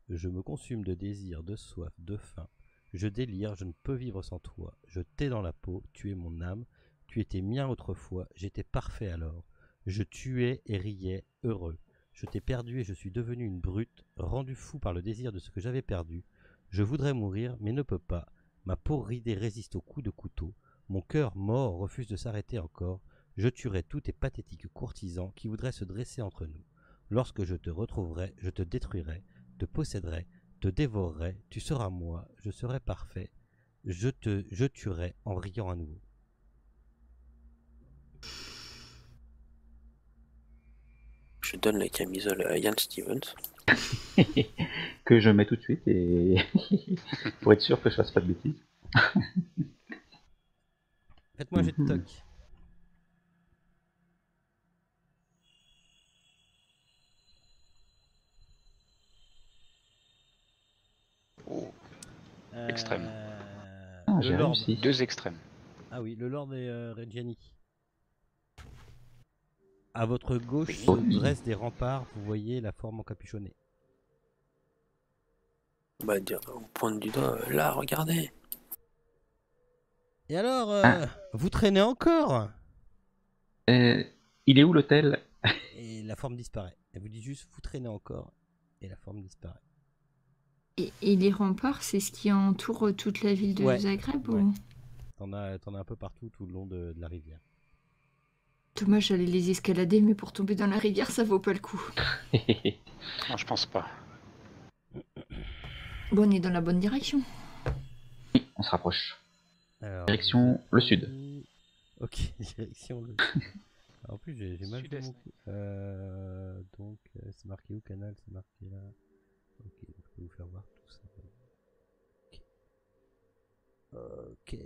je me consume de désir, de soif, de faim. Je délire, je ne peux vivre sans toi. Je t'ai dans la peau, tu es mon âme. Tu étais mien autrefois, j'étais parfait alors. Je tuais et riais, heureux. Je t'ai perdu et je suis devenu une brute, rendu fou par le désir de ce que j'avais perdu. Je voudrais mourir, mais ne peux pas. Ma peau ridée résiste aux coups de couteau. Mon cœur mort refuse de s'arrêter encore. Je tuerai tous tes pathétiques courtisans qui voudraient se dresser entre nous. Lorsque je te retrouverai, je te détruirai, te posséderai, te dévorerai, tu seras moi, je serai parfait. Je tuerai en riant à nouveau. Je donne la camisole à Ian Stevens. Que je mets tout de suite et pour être sûr que je fasse pas de bêtises. Faites-moi un jet de toc. Oh, extrême. Ah, Le j'ai Lord. réussi. 2 extrêmes. Ah oui, le Lord et Reggiani. À votre gauche Oui. se dressent des remparts, vous voyez la forme encapuchonnée. Bah, on pointe du doigt. Là, regardez. Et alors, Ah. vous traînez encore? Il est où l'hôtel? Et la forme disparaît. Elle vous dit juste, vous traînez encore, et la forme disparaît. Et les remparts, c'est ce qui entoure toute la ville de Ouais. Zagreb Ouais. ou... T'en as un peu partout, tout le long de la rivière. Dommage, j'allais les escalader, mais pour tomber dans la rivière, ça vaut pas le coup. Non, je pense pas. Bon, on est dans la bonne direction. On se rapproche. Alors, Direction le sud. Ok, direction le En plus, j'ai mal fait mon Sud-est. coup. Donc, c'est marqué où, canal? C'est marqué là. Ok, donc je peux vous faire voir tout ça. Ok.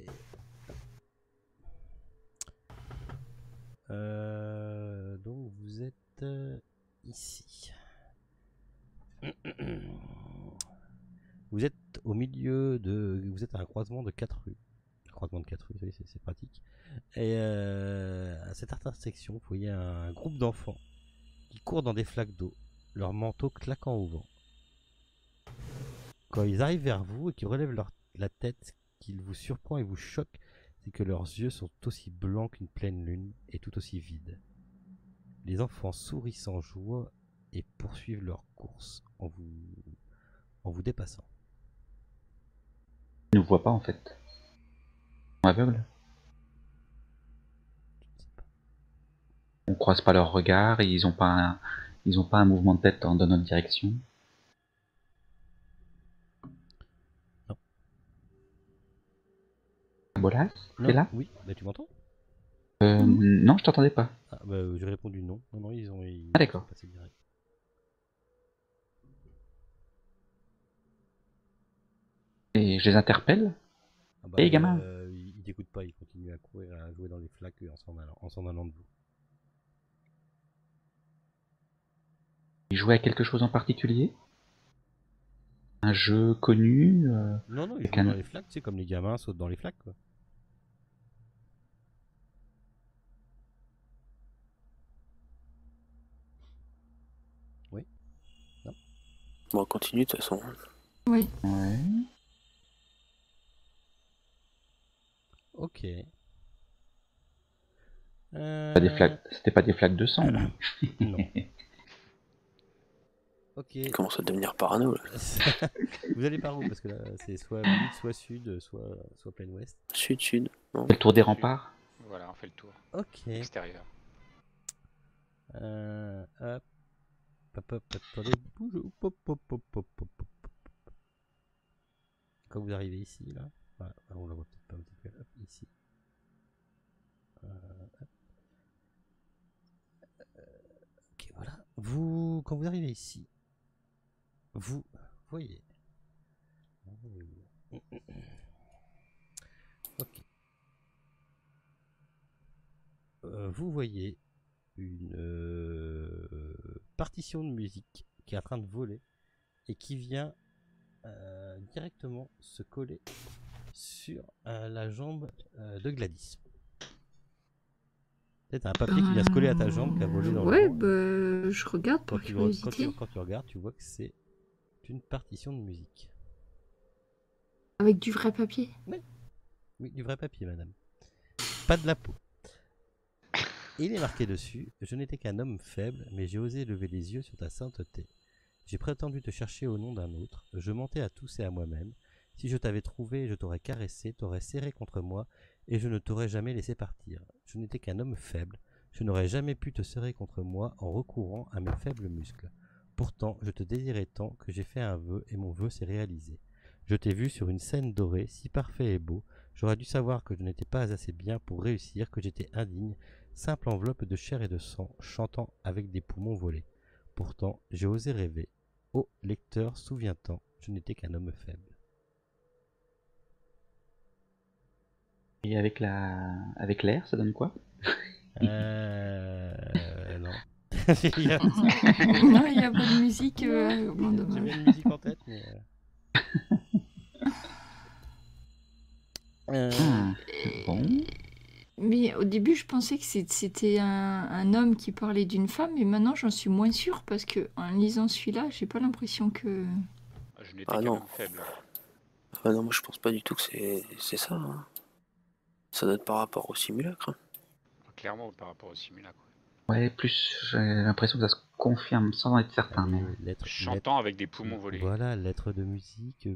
Donc, vous êtes ici. Vous êtes au milieu de... Vous êtes à un croisement de 4 rues. Un croisement de 4 rues, oui, c'est pratique. Et à cette intersection, vous voyez un groupe d'enfants qui courent dans des flaques d'eau, leurs manteaux claquant au vent. Quand ils arrivent vers vous et qu'ils relèvent la tête, ce qui vous surprend et vous choque, c'est que leurs yeux sont aussi blancs qu'une pleine lune et tout aussi vides. Les enfants sourient sans joie et poursuivent leur course en vous dépassant. Ils ne voient pas en fait. Ils sont aveugles. On croise pas leur regard et ils ont pas un mouvement de tête dans notre direction. Non. Bolas, Non, t'es là? oui, bah tu m'entends? Non, je t'entendais pas. Ah, bah, j'ai répondu non. Non, ils Ah, d'accord. sont passés direct. Et je les interpelle. Ah bah, Hey, gamin. ils t'écoutent pas, ils continuent à courir, à jouer dans les flaques en s'en allant de vous. Ils jouaient à quelque chose en particulier? Un jeu connu? Non, ils avec jouent un- dans les flaques, tu sais, comme les gamins sautent dans les flaques, quoi. Oui. Bon, on continue de toute façon. Oui. Ouais. Ok. Pas des flaques. C'était pas des flaques de sang. Hein. Non. Ok. Il commence à devenir parano là. Vous allez par où? Parce que là, c'est soit mid, soit sud, soit plein ouest. Sud, non? Le tour des remparts. Voilà, on fait le tour. Ok. Extérieur. Hop. Attendez, bouge. Quand vous arrivez ici, là. Voilà, on la voit peut-être pas un petit peu. Hop, ici. Hop. Ok, voilà. Quand vous arrivez ici, vous voyez. Ok. Vous voyez une partition de musique qui est en train de voler et qui vient directement se coller sur la jambe de Gladys. C'est un papier qui vient se coller à ta jambe qui a volé dans Ouais, le vent. bah, je regarde par curiosité. Quand tu regardes, tu vois que c'est une partition de musique. Avec du vrai papier. Oui, du vrai papier, madame. Pas de la peau. Il est marqué dessus, je n'étais qu'un homme faible, mais j'ai osé lever les yeux sur ta sainteté. J'ai prétendu te chercher au nom d'un autre, je mentais à tous et à moi-même. Si je t'avais trouvé, je t'aurais caressé, t'aurais serré contre moi, et je ne t'aurais jamais laissé partir. Je n'étais qu'un homme faible, je n'aurais jamais pu te serrer contre moi en recourant à mes faibles muscles. Pourtant, je te désirais tant que j'ai fait un vœu, et mon vœu s'est réalisé. Je t'ai vu sur une scène dorée, si parfait et beau, j'aurais dû savoir que je n'étais pas assez bien pour réussir, que j'étais indigne, simple enveloppe de chair et de sang, chantant avec des poumons volés. Pourtant, j'ai osé rêver. Ô lecteur, souviens-t'en, je n'étais qu'un homme faible. Et avec l'air, ça donne quoi? Non. Il y a- Non, il n'y a pas de musique. Bon, J'avais dommage. une musique en tête, mais... Bon. Mais au début, je pensais que c'était un homme qui parlait d'une femme, et maintenant, j'en suis moins sûre parce que en lisant celui-là, j'ai pas l'impression que. Je n'étais Ah qu'un non. homme faible. Ah non, moi je pense pas du tout que c'est ça. Hein. Ça doit être par rapport au simulacre. Hein. Clairement par rapport au simulacre. Ouais, plus j'ai l'impression que ça se confirme sans en être certain. Mais... lettre, Chantant avec des poumons volés. Voilà, lettre de musique,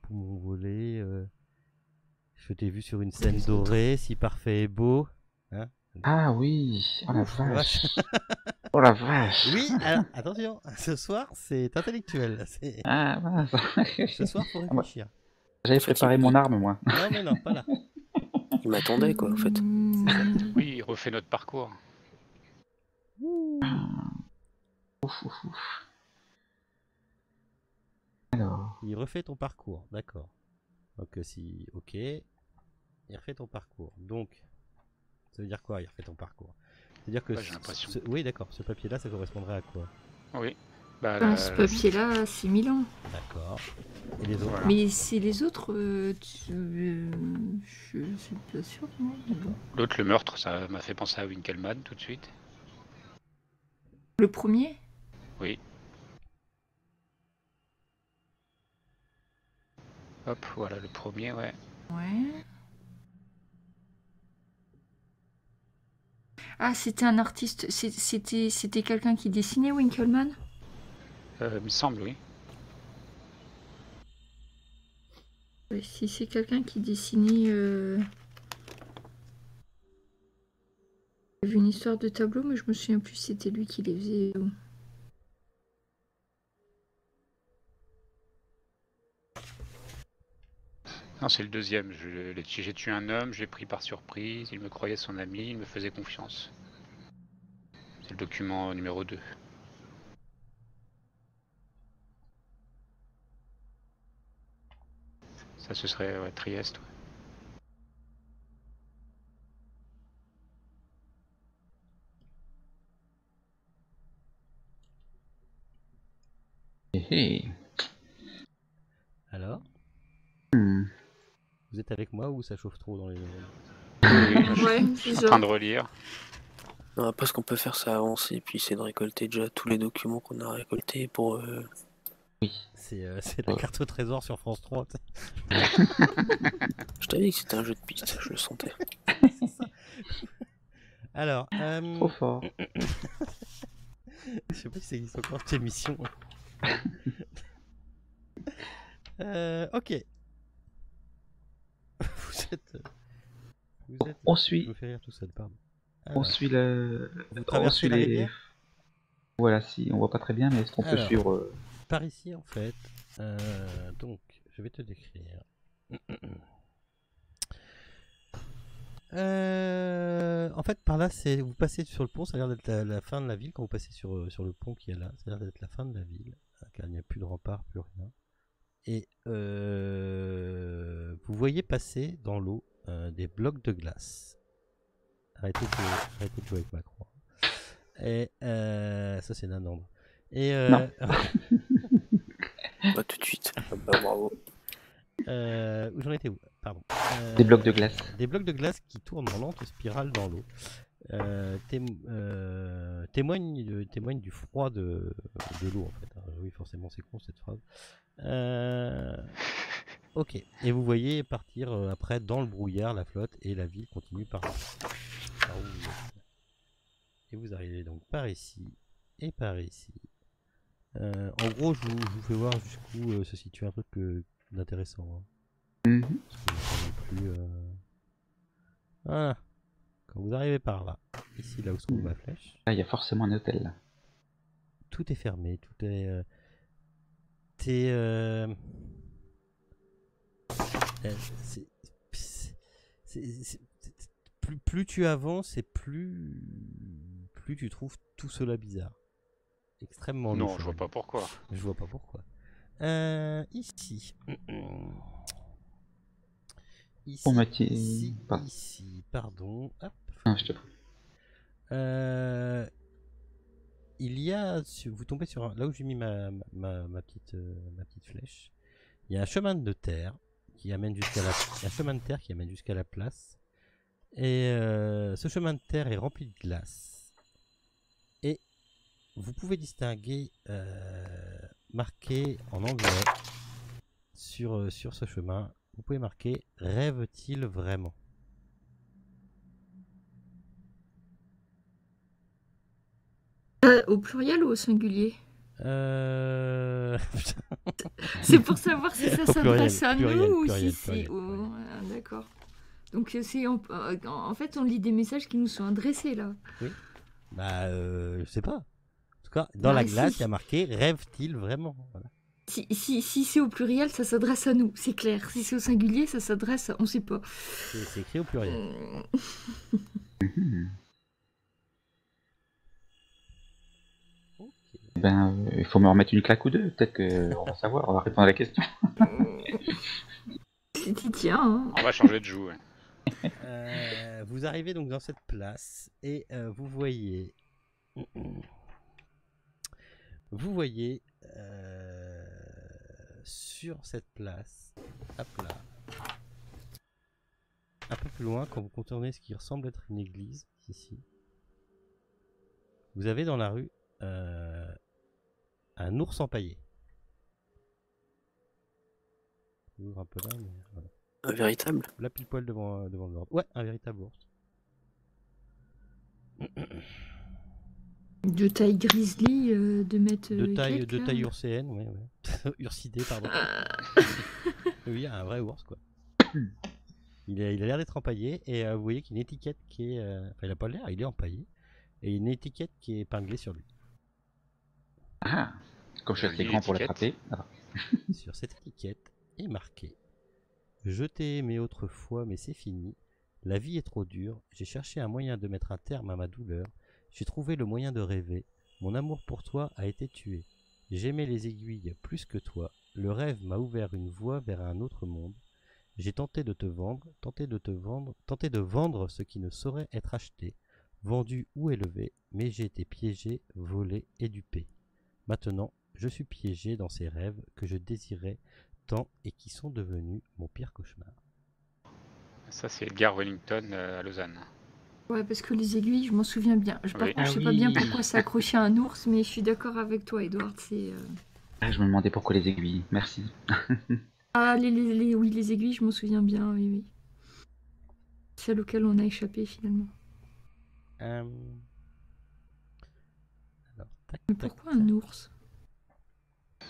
poumons volés. Je t'ai vu sur une scène dorée, si parfait et beau. Hein? Ah oui, oh la Ouf, la vache. Oh la vache. Oui, alors, attention, ce soir c'est intellectuel. Ah mince. Ce soir faut moi, réfléchir. J'avais préparé mon arme, moi. Non mais non, pas là. Il m'attendait quoi en fait. Oui, il refait notre parcours. Ouf, ouf, ouf. Alors, Il refait ton parcours, d'accord. Donc si, ok, il refait ton parcours. Donc, ça veut dire quoi, il refait ton parcours? C'est-à-dire que, Ouais, j'ai l'impression. oui d'accord, ce papier-là, ça correspondrait à quoi? Oui. Bah, Ah, ce papier-là, c'est 1000 ans. D'accord. Et les autres? Voilà. Mais c'est les autres. Je suis pas sûre, moi. Mais bon. L'autre, le meurtre, ça m'a fait penser à Winkelmann tout de suite. Le premier? Oui. Hop, voilà le premier, ouais. Ouais. Ah, c'était un artiste. C'était quelqu'un qui dessinait, Winkelmann? Il me semble, oui. Ouais, si c'est quelqu'un qui dessinait. Il y avait une histoire de tableau, mais je me souviens plus si c'était lui qui les faisait. Non, c'est le deuxième. J'ai tué un homme, j'ai pris par surprise, il me croyait son ami, il me faisait confiance. C'est le document numéro 2. Ça, ce serait ouais, Trieste. Ouais. hé. Alors, Hmm. vous êtes avec moi ou ça chauffe trop dans les neurones? Ouais, Je suis c'est en train ça. de relire. Non, après ce qu'on peut faire c'est avancer puis c'est de récolter déjà tous les documents qu'on a récoltés pour... C'est la carte au trésor sur France 3. tu sais. Je t'avais dit que c'était un jeu de piste, je le sentais. C'est ça. Alors, Trop fort. je sais pas si ça existe encore cette émission. Ok. Vous êtes. On Je suit, me fais rire tout seul, pardon. on Alors, suit le. vous On traversez suit la les. rivière Voilà, si on voit pas très bien, mais est-ce qu'on peut Alors. suivre par ici, en fait. Donc, je vais te décrire. En fait, par là, c'est vous passez sur le pont, ça a l'air d'être la fin de la ville. Quand vous passez sur le pont qui est là, ça a l'air d'être la fin de la ville, car il n'y a plus de rempart, plus rien. Et vous voyez passer dans l'eau des blocs de glace. Arrêtez de jouer avec ma croix. Et ça, c'est Nanandre. Et Non. Pas tout de suite. Ah bah, bravo. où j'en étais où? Pardon. des blocs de glace? Des blocs de glace qui tournent en lente spirale dans l'eau. Témoignent du froid de l'eau en fait. Alors, oui, forcément, c'est con cette phrase. Ok. Et vous voyez partir après dans le brouillard la flotte et la ville continue par où vous êtes. et vous arrivez donc par ici et par ici. En gros, je vous fais voir jusqu'où se situe un truc d'intéressant. Hein. Mhm. Parce que pas non plus, Voilà. Quand vous arrivez par là, ici là où se trouve ma flèche, Là, il y a forcément un hôtel. Là. tout est fermé, tout est. T'es. C'est- plus tu avances et plus tu trouves tout cela bizarre. Extrêmement Non, louche. je vois pas pourquoi. Je vois pas pourquoi. Ici. Ici, Bon, Mathieu, ici, pardon. ici, pardon. Hop. Ah, je te prie. Il y a, vous tombez sur là où j'ai mis ma petite flèche. Il y a un chemin de terre qui amène jusqu'à la place. Et ce chemin de terre est rempli de glace. Et vous pouvez distinguer marqué en anglais sur ce chemin. Vous pouvez marquer rêve-t-il vraiment? Au pluriel ou au singulier? Putain. C'est pour savoir si ça Au s'adresse à pluriel, nous ou pluriel, si c'est... pluriel. Ah, d'accord. Donc c'est en fait on lit des messages qui nous sont adressés là. Oui. Bah je sais pas. En tout cas, dans Bah, la glace, il si. y a marqué rêve-t-il vraiment? Voilà. Si c'est au pluriel, ça s'adresse à nous, c'est clair. Si c'est au singulier, ça s'adresse à... On sait pas. C'est écrit au pluriel. Mhm. Ok. Ben, il faut me remettre une claque ou deux. Peut-être qu'on va savoir, on va répondre à la question. C'est titien, hein. On va changer de joue. Ouais. Vous arrivez donc dans cette place et vous voyez sur cette place, hop là, un peu plus loin, quand vous contournez ce qui ressemble être une église, ici, vous avez dans la rue un ours empaillé. J'ouvre un peu là, mais voilà. Un véritable? Là pile poil devant le bord. Ouais, un véritable ours. De taille grizzly, de mètres De et taille quelques, là. urséenne, ouais. Ursidé, pardon. Oui, un vrai ours, quoi. Il a l'air d'être empaillé, et vous voyez qu'il y a une étiquette qui est... Enfin, il a pas l'air, il est empaillé. Et une étiquette qui est épinglée sur lui. Ah, comme je suis assez Jolie grand pour étiquette. l'attraper. Ah. Sur cette étiquette est marqué: je t'ai aimé autrefois, mais c'est fini. La vie est trop dure. J'ai cherché un moyen de mettre un terme à ma douleur. J'ai trouvé le moyen de rêver. Mon amour pour toi a été tué. J'aimais les aiguilles plus que toi. Le rêve m'a ouvert une voie vers un autre monde. J'ai tenté de te vendre, tenté de vendre ce qui ne saurait être acheté, vendu ou élevé, mais j'ai été piégé, volé et dupé. Maintenant, je suis piégé dans ces rêves que je désirais tant et qui sont devenus mon pire cauchemar. Ça, c'est Edgar Wellington à Lausanne. Ouais, parce que les aiguilles, je m'en souviens bien. Par Oui. contre, je sais pas bien pourquoi c'est accroché à un ours, mais je suis d'accord avec toi, Edouard. C'est... Ah, je me demandais pourquoi les aiguilles. Merci. Ah, oui, les aiguilles, je m'en souviens bien, oui, oui. Celle auquel on a échappé, finalement. Alors, tac, Mais tac, pourquoi un ours?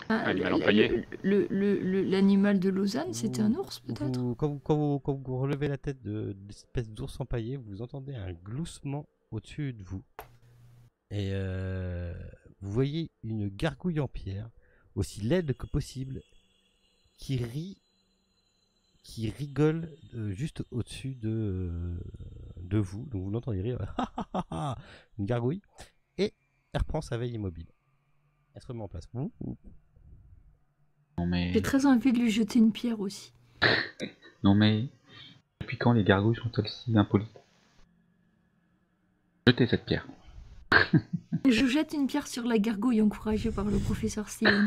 Ah, Animal empaillé. l'animal de Lausanne, c'était un ours, peut-être? Quand vous relevez la tête de l'espèce d'ours empaillé, vous entendez un gloussement au-dessus de vous. Et vous voyez une gargouille en pierre, aussi laide que possible, qui rigole juste au-dessus de vous. Donc vous l'entendez rire. Une gargouille. Et elle reprend sa veille immobile. Elle se remet en place. Non mais... J'ai très envie de lui jeter une pierre aussi. Non mais... Depuis quand les gargouilles sont aussi impolies? Jetez cette pierre. Je jette une pierre sur la gargouille encouragée par le professeur Stevens.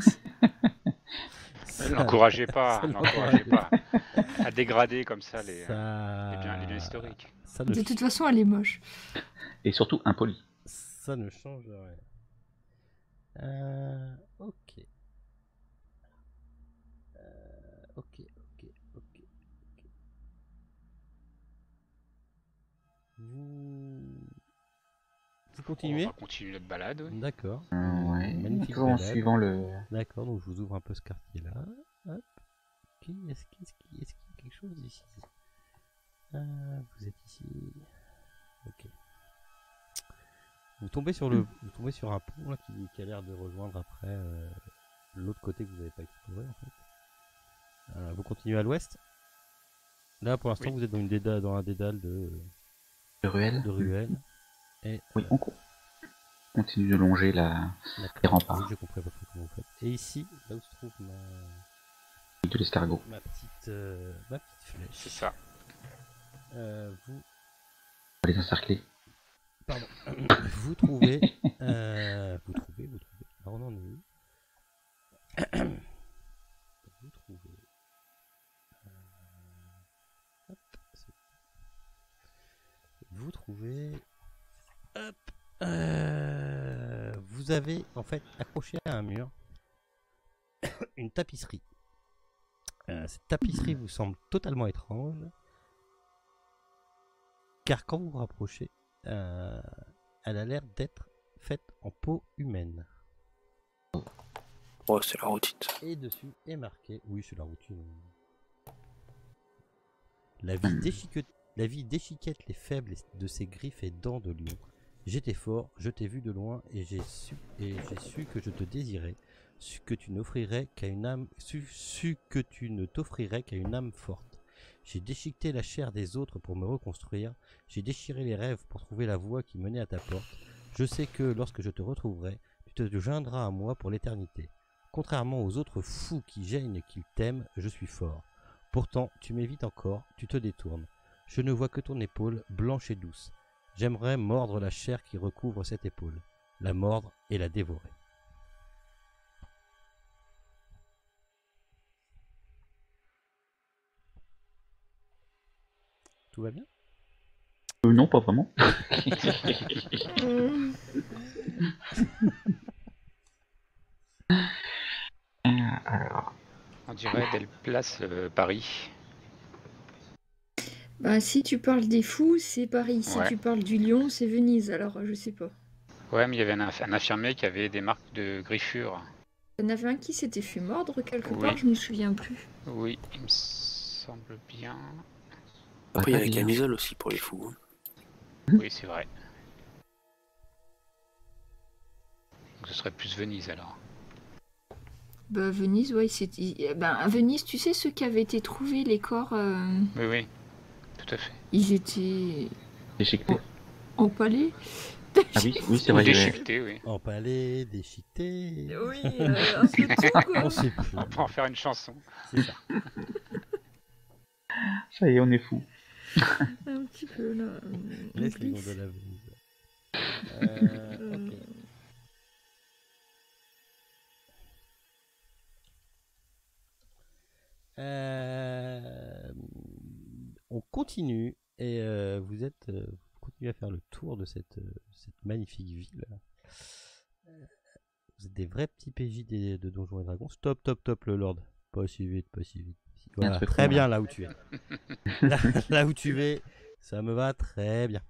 L'encouragez pas, ça l'encouragez l'encourage pas. À dégrader comme ça les Ça... biens historiques. Ça ne, De toute façon, elle est moche. Et surtout impolie. ça ne change rien. Ok. Ok. Vous continuez? On va continuer notre balade. Oui. D'accord. Ouais. Magnifique Toujours en balade. suivant le. D'accord, donc je vous ouvre un peu ce quartier-là. Hop. Ok, est-ce qu'il y a quelque chose ici? Vous êtes ici. Ok. Vous tombez sur un pont là, qui a l'air de rejoindre après l'autre côté que vous n'avez pas exploré en fait. Vous continuez à l'ouest. Là pour l'instant Oui. vous êtes dans un dédale de ruelle. ruelles. Et Oui, on continue de longer les remparts. Oui, j'ai compris à peu près comment vous faites. Et ici, là où se trouve De l'escargot. ma petite flèche. C'est ça. Vous On va les encercler. Pardon. Vous trouvez. Vous trouvez. Alors on en est où? Vous trouvez. Hop, vous trouvez. Hop. Vous avez en fait accroché à un mur une tapisserie. Cette tapisserie vous semble totalement étrange. Car quand vous vous rapprochez, elle a l'air d'être faite en peau humaine. Oh, c'est la routine. Et dessus est marqué, oui c'est la routine. La vie déchiquette les faibles de ses griffes et dents de lion. J'étais fort, je t'ai vu de loin et j'ai su que je te désirais, su que tu n'offrirais qu'à une âme, su que tu ne t'offrirais qu'à une âme forte. J'ai déchiqueté la chair des autres pour me reconstruire, j'ai déchiré les rêves pour trouver la voie qui menait à ta porte. Je sais que lorsque je te retrouverai, tu te joindras à moi pour l'éternité. Contrairement aux autres fous qui gênent et qui t'aiment, je suis fort. Pourtant, tu m'évites encore, tu te détournes. Je ne vois que ton épaule, blanche et douce. J'aimerais mordre la chair qui recouvre cette épaule, la mordre et la dévorer. Tout va bien? Non, pas vraiment. Alors, On dirait Del Place Paris. Bah, si tu parles des fous, c'est Paris. Si Ouais. tu parles du lion, c'est Venise. Alors, je sais pas. Ouais, mais il y avait un infirmier qui avait des marques de griffures. Il y en avait un qui s'était fait mordre quelque Oui. part, je me souviens plus. Oui, il me semble bien. Après, il y a pas la bien. camisole aussi pour les fous. Oui, c'est vrai. Donc ce serait plus Venise alors. Bah, Venise, ouais, c'était. Ben, à Venise, tu sais, ceux qui avaient été trouvés, les corps, Oui, oui, tout à fait. ils étaient déchiqueté. empalés. Ah oui, oui, c'est vrai. Déchiqueté, oui. Empalé, déchiqueté. Oui, un peu tout, quoi. On sait plus. On peut en faire une chanson. C'est ça. Ça y est, on est fou. Un petit peu, là. Laisse les glisse. gondoles à Venise. Ok. On continue et vous continuez à faire le tour de cette magnifique ville. Vous êtes des vrais petits PJ de Donjons et Dragons. Stop, le Lord. Pas si vite, pas si vite. Voilà, truc très qu'on bien a. là où tu es. là où tu es, ça me va très bien.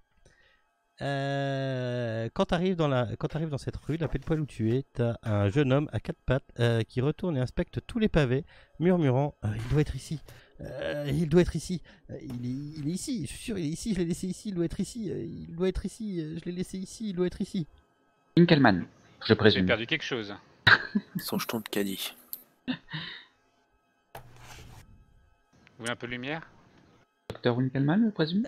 Quand tu arrives dans cette rue, là pile poil où tu es, t'as un jeune homme à quatre pattes qui retourne et inspecte tous les pavés, murmurant il doit être ici, il doit être ici, il est ici, je suis sûr, il est ici, je l'ai laissé ici, il doit être ici, il doit être ici, je l'ai laissé ici, il doit être ici. Winkelmann, je J'ai présume. perdu quelque chose. Son jeton de caddie. Vous voulez un peu de lumière? Docteur Winkelmann, je présume.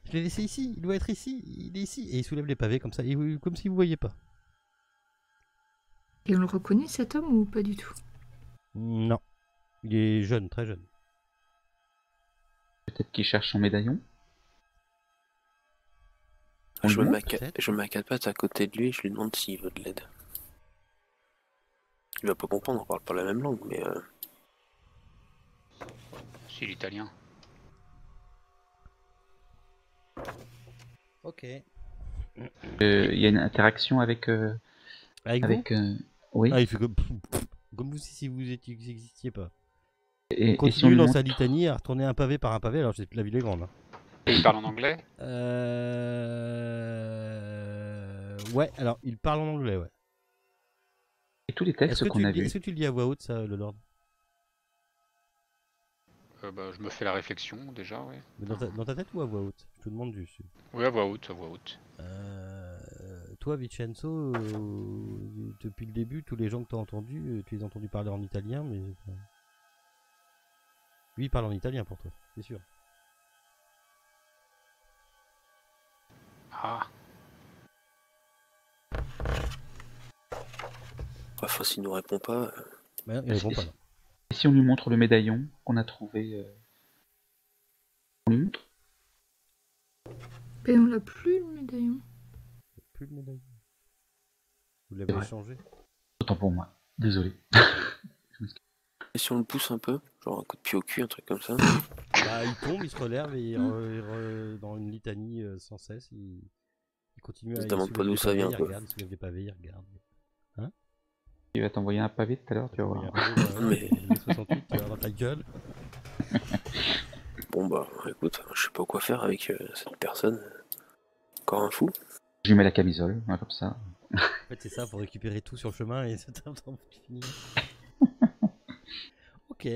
Je l'ai laissé ici, il doit être ici, il est ici, et il soulève les pavés comme ça, comme si vous voyez pas. Et on le reconnaît, cet homme, ou pas du tout? Non, il est jeune, très jeune. Peut-être qu'il cherche son médaillon. Je me bon, mets à peut-être. je me mets à quatre pattes à côté de lui et je lui demande s'il veut de l'aide. Il va pas comprendre, on parle pas la même langue, mais Si, l'italien. Ok. Il y a une interaction avec. Avec vous Oui. Ah, il fait comme vous si vous n'existiez pas. Et Il continue si on lui dans montre- sa litanie à retourner un pavé par un pavé, alors je sais que la ville est grande. Hein. Et il parle en anglais? Ouais, alors il parle en anglais, ouais. Et tous les textes qu'on a vus. Est-ce que tu le dis à voix haute, ça, le Lord? Bah, je me fais la réflexion déjà, ouais. Mais dans ta tête ou à voix haute? Je te demande juste. Oui, à voix haute, à voix haute. Toi, Vincenzo, depuis le début, tous les gens que tu as entendus, tu les as entendus parler en italien, mais... Lui, il parle en italien pour toi, c'est sûr. Ah, Enfin, s'il nous répond pas, Mais non, il répond pas, là. Et si on lui montre le médaillon qu'on a trouvé, on lui montre? Mais on l'a plus, le médaillon. Plus le médaillon. Vous l'avez Ouais. échangé? Autant pour moi. Désolé. et si on le pousse un peu, genre un coup de pied au cul, un truc comme ça. Bah, il tombe, il se relève et dans une litanie sans cesse, il continue Il à... se demande soulève pas d'où les ça pavés, vient, il quoi. regarde, il soulève les pavés, il regarde. Il va t'envoyer un pavé tout à l'heure, tu vas Il y a voir. un pavé dans Mais- les 68, tu vas dans ta gueule. Bon bah écoute, je sais pas quoi faire avec cette personne. Encore un fou. Je lui mets la camisole, hein, comme ça. En fait, c'est ça, faut récupérer tout sur le chemin et c'est un temps fini. Ok.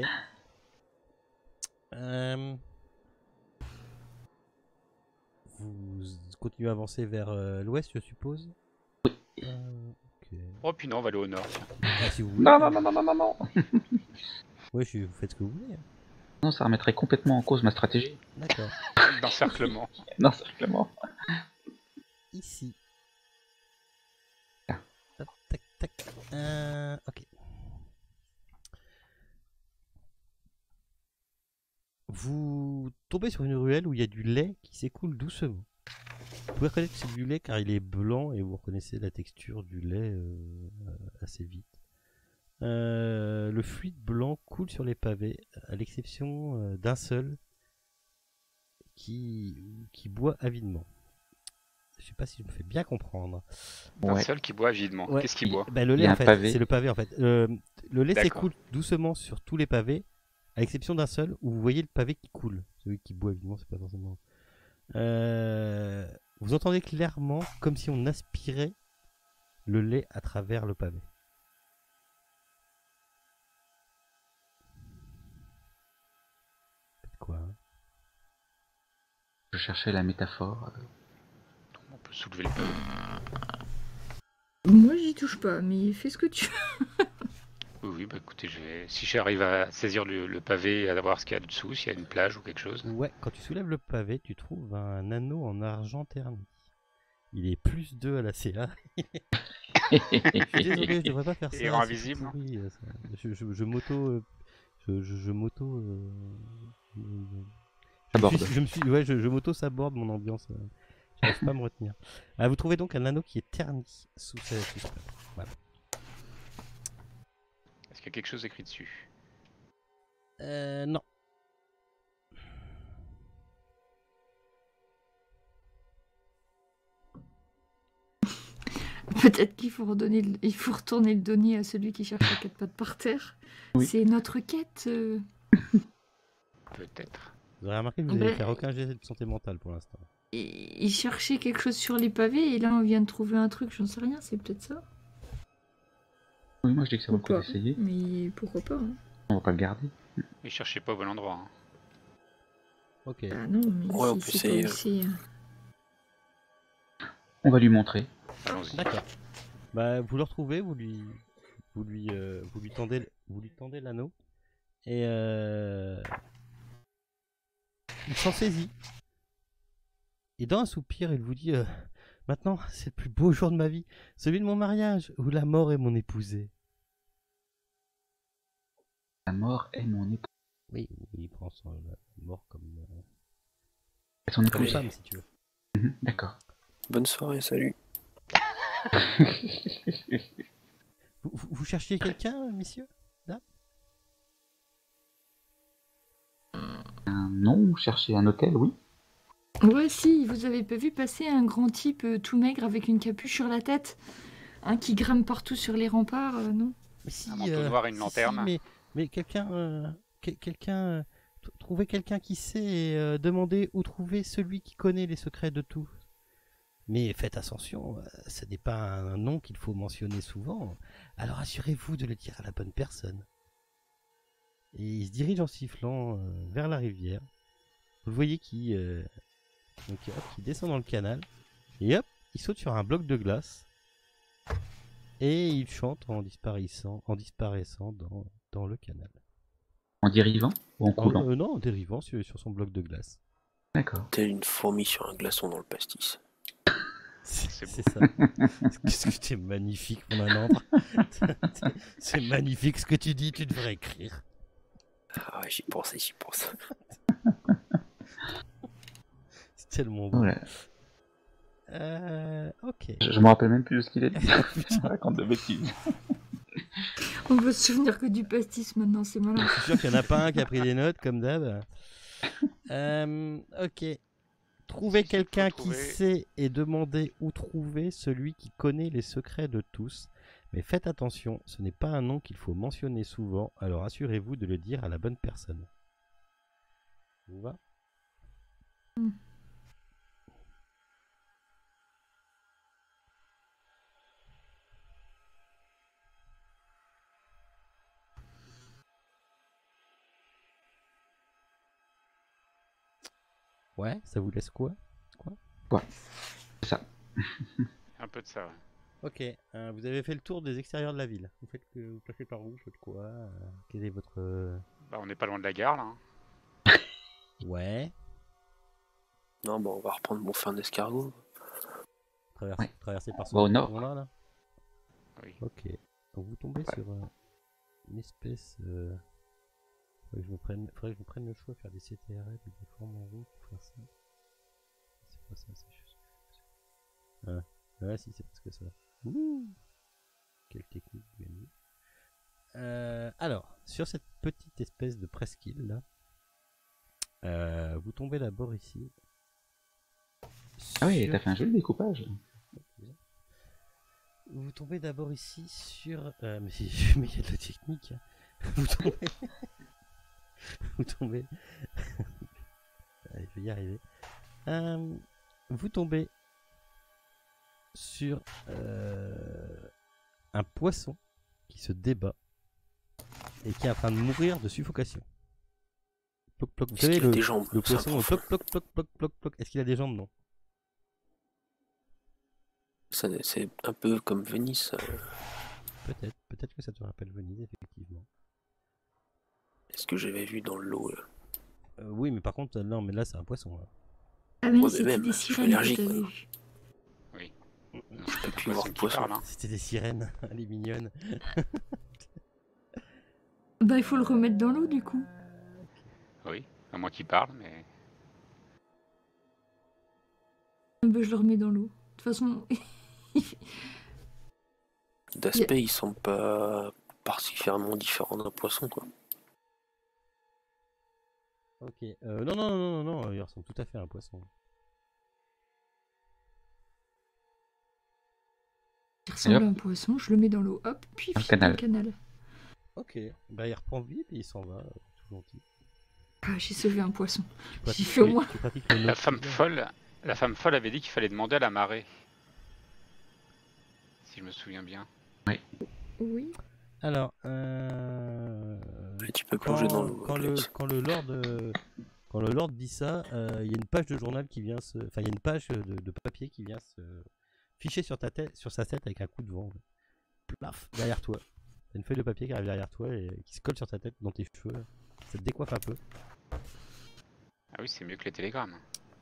Vous continuez à avancer vers l'ouest, je suppose? Ok. oh puis non, on va aller au nord. Ah, si vous voulez. Non, non, non, non, non, non, non. Ouais, vous faites ce que vous voulez. Hein. Non, ça remettrait complètement en cause ma stratégie. D'accord. D'encerclement. Non, simplement. Ici. Ah. Tac, tac, tac. Ok. Vous tombez sur une ruelle où il y a du lait qui s'écoule doucement. Vous pouvez reconnaître que c'est du lait car il est blanc et vous reconnaissez la texture du lait assez vite. Le fluide blanc coule sur les pavés, à l'exception d'un seul qui boit avidement. Je sais pas si je me fais bien comprendre. Un Ouais. seul qui boit avidement. Ouais. Qu'est-ce qu'il boit? Bah, le Il y lait a en un fait, pavé. c'est le pavé en fait. Le lait D'accord. s'écoule doucement sur tous les pavés, à l'exception d'un seul où vous voyez le pavé qui coule. Celui qui boit évidemment, c'est pas forcément. Vous entendez clairement comme si on aspirait le lait à travers le pavé. Faites quoi hein? Je cherchais la métaphore. On peut soulever le pavé. Moi, j'y touche pas, mais fais ce que tu veux. Oui, bah écoutez, si j'arrive à saisir le pavé et à voir ce qu'il y a dessous, s'il y a une plage ou quelque chose. Ouais, quand tu soulèves le pavé, tu trouves un anneau en argent terni. Il est +2 à la CA. Je suis désolé, je devrais pas faire ça. Il rend c'est invisible, tout pourri, ça. Je m'auto... je m'auto... Saborde. je m'auto-saborde mon ambiance. J'arrive pas à me retenir. Vous trouvez donc un anneau qui est terni sous cette plage. Voilà. Est-ce qu'il y a quelque chose écrit dessus? Non. Peut-être qu'il faut il faut retourner le donner à celui qui cherche la 4 pattes par terre. Oui. C'est notre quête. Peut-être. Vous aurez remarqué que vous Ben- n'avez fait aucun geste de santé mentale pour l'instant. Il cherchait quelque chose sur les pavés et là on vient de trouver un truc, j'en sais rien, c'est peut-être ça. Oui, moi je dis que ça vaut le coup Pourquoi d'essayer. Mais pourquoi pas hein. On va pas le garder. Mais cherchez pas au bon endroit. Hein. Ok. Ah non, mais Ouais, on si peut c'est essayer. pas aussi. On va lui montrer. Allons-y. D'accord. Bah, vous le retrouvez, vous lui tendez l'anneau et il s'en saisit. Et dans un soupir, il vous dit maintenant, c'est le plus beau jour de ma vie, celui de mon mariage, où la mort est mon épousée. La mort est mon épouse. Oui, il prend la mort comme Son épouse. femme, si tu veux. D'accord. Bonne soirée, salut. Vous cherchiez quelqu'un, messieurs? Non, chercher un hôtel, oui. Ouais, si, vous avez pas vu passer un grand type tout maigre avec une capuche sur la tête, qui grimpe partout sur les remparts, non? Mais si, Un manteau noir et une si, lanterne. mais quelqu'un, trouvez quelqu'un qui sait et demandez où trouver celui qui connaît les secrets de tout. Mais faites attention, ce n'est pas un nom qu'il faut mentionner souvent. Alors assurez-vous de le dire à la bonne personne. Et il se dirige en sifflant vers la rivière. Vous le voyez qui descend dans le canal. Et hop, il saute sur un bloc de glace. Et il chante en disparaissant dans le canal. En dérivant ou en coulant? Non, en dérivant sur son bloc de glace. D'accord. Telle une fourmi sur un glaçon dans le pastis. C'est C'est ça. Qu'est-ce que t'es magnifique, mon anandre. C'est magnifique ce que tu dis, tu devrais écrire. Ah ouais, j'y pense. C'est tellement bon. Ouais. Ok. Je me rappelle même plus de ce qu'il a dit. Je raconte de bêtises. On peut se souvenir que du pastis maintenant, c'est malin. Je suis sûr qu'il n'y en a pas un qui a pris des notes, comme d'hab. Ok. Trouvez Si quelqu'un faut qui trouver- sait et demandez où trouver celui qui connaît les secrets de tous. Mais faites attention, ce n'est pas un nom qu'il faut mentionner souvent, alors assurez-vous de le dire à la bonne personne. Vous va? Ouais, ça vous laisse quoi? C'est ça. Un peu de ça, ouais. Ok, vous avez fait le tour des extérieurs de la ville. Vous passez par où? Vous faites quoi? Quel est votre... Bah, on n'est pas loin de la gare, là. Hein. Ouais, Non, bon, on va reprendre mon fin d'escargot. traverser par ce Bah, au nord. pont-là, là. Oui. Ok, donc vous tombez sur une espèce... Faudrait que je me prenne le choix de faire des CTRL et des formes en roue pour faire ça. C'est pas ça, c'est juste... Ouais, si, c'est presque ça. Ouh, quelle technique gagnée. Alors, sur cette petite espèce de presqu'île là, vous tombez d'abord ici. Ah oui, sur- t'as fait un joli découpage. Vous tombez d'abord ici sur... mais il y a de la technique. Hein. Vous tombez... vous tombez... Allez, je vais y arriver. Vous tombez sur un poisson qui se débat et qui est en train de mourir de suffocation. Ploc, ploc. Vous Est-ce savez, qu'il a des jambes? le C'est un poisson, profond. ploc, ploc, ploc, ploc, ploc, ploc. Est-ce qu'il a des jambes? Non. C'est un peu comme Venise. Peut-être que ça te rappelle Venise, effectivement. Est-ce que j'avais vu dans l'eau là? Oui, mais par contre, non, mais là, c'est un poisson. Là. Ah mais Ouais, mais c'était même, des je suis sirènes que allergique, t'avais maintenant. vues. Non, c'est peux pas plus un voir poisson de qui poisson. parle, hein. C'était des sirènes, elle est mignonne. Bah il faut le remettre dans l'eau du coup. Oui, à moins qu'il parle, mais... Bah je le remets dans l'eau. De toute façon, D'aspect, il semble pas particulièrement différent d'un poisson, quoi. Ok. Non, il ressemble tout à fait à un poisson. il ressemble hop. à un poisson, je le mets dans l'eau, hop, puis Dans le dans canal. le canal. Ok. Bah, il reprend vie et il s'en va, tout gentil. Ah, j'ai sauvé un poisson. Tu pratiques fait au moins. tu pratiques le La femme nautisme. folle avait dit qu'il fallait demander à la marée. Si je me souviens bien. Oui. Alors, Et tu peux plonger dans l'eau. quand le lord dit ça, il y a une page de journal qui vient se, enfin il y a une page de papier qui vient se ficher sur ta tête, sur sa tête avec un coup de vent. Plaf, derrière toi. T'as une feuille de papier qui arrive derrière toi et qui se colle sur ta tête, dans tes cheveux. Ça te décoiffe un peu. Ah oui, c'est mieux que les télégrammes.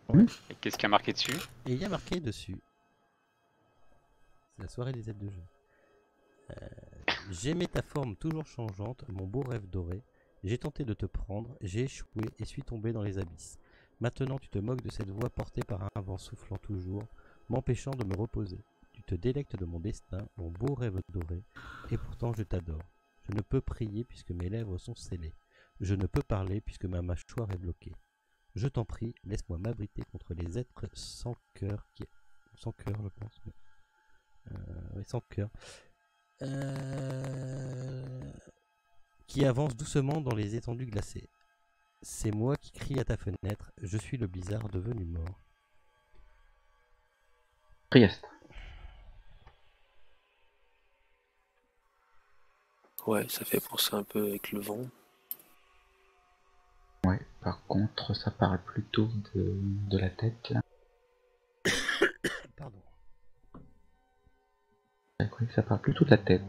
Ouais. Et qu'est-ce qu'il y a marqué dessus? Et il y a marqué dessus. C'est la soirée des aides de jeu. J'aimais ta forme toujours changeante, mon beau rêve doré. J'ai tenté de te prendre, j'ai échoué et suis tombé dans les abysses. Maintenant tu te moques de cette voix portée par un vent soufflant toujours, m'empêchant de me reposer. Tu te délectes de mon destin, mon beau rêve doré, et pourtant je t'adore. Je ne peux prier puisque mes lèvres sont scellées. Je ne peux parler puisque ma mâchoire est bloquée. Je t'en prie, laisse-moi m'abriter contre les êtres sans cœur qui... Sans cœur, je pense. Mais... oui, sans cœur. Qui avance doucement dans les étendues glacées. C'est moi qui crie à ta fenêtre, je suis le blizzard devenu mort. Trieste. Ouais, ça fait penser un peu avec le vent. Ouais, par contre, ça parle plutôt de la tête, là. Pardon. Je crois que ça parle plutôt de la tête.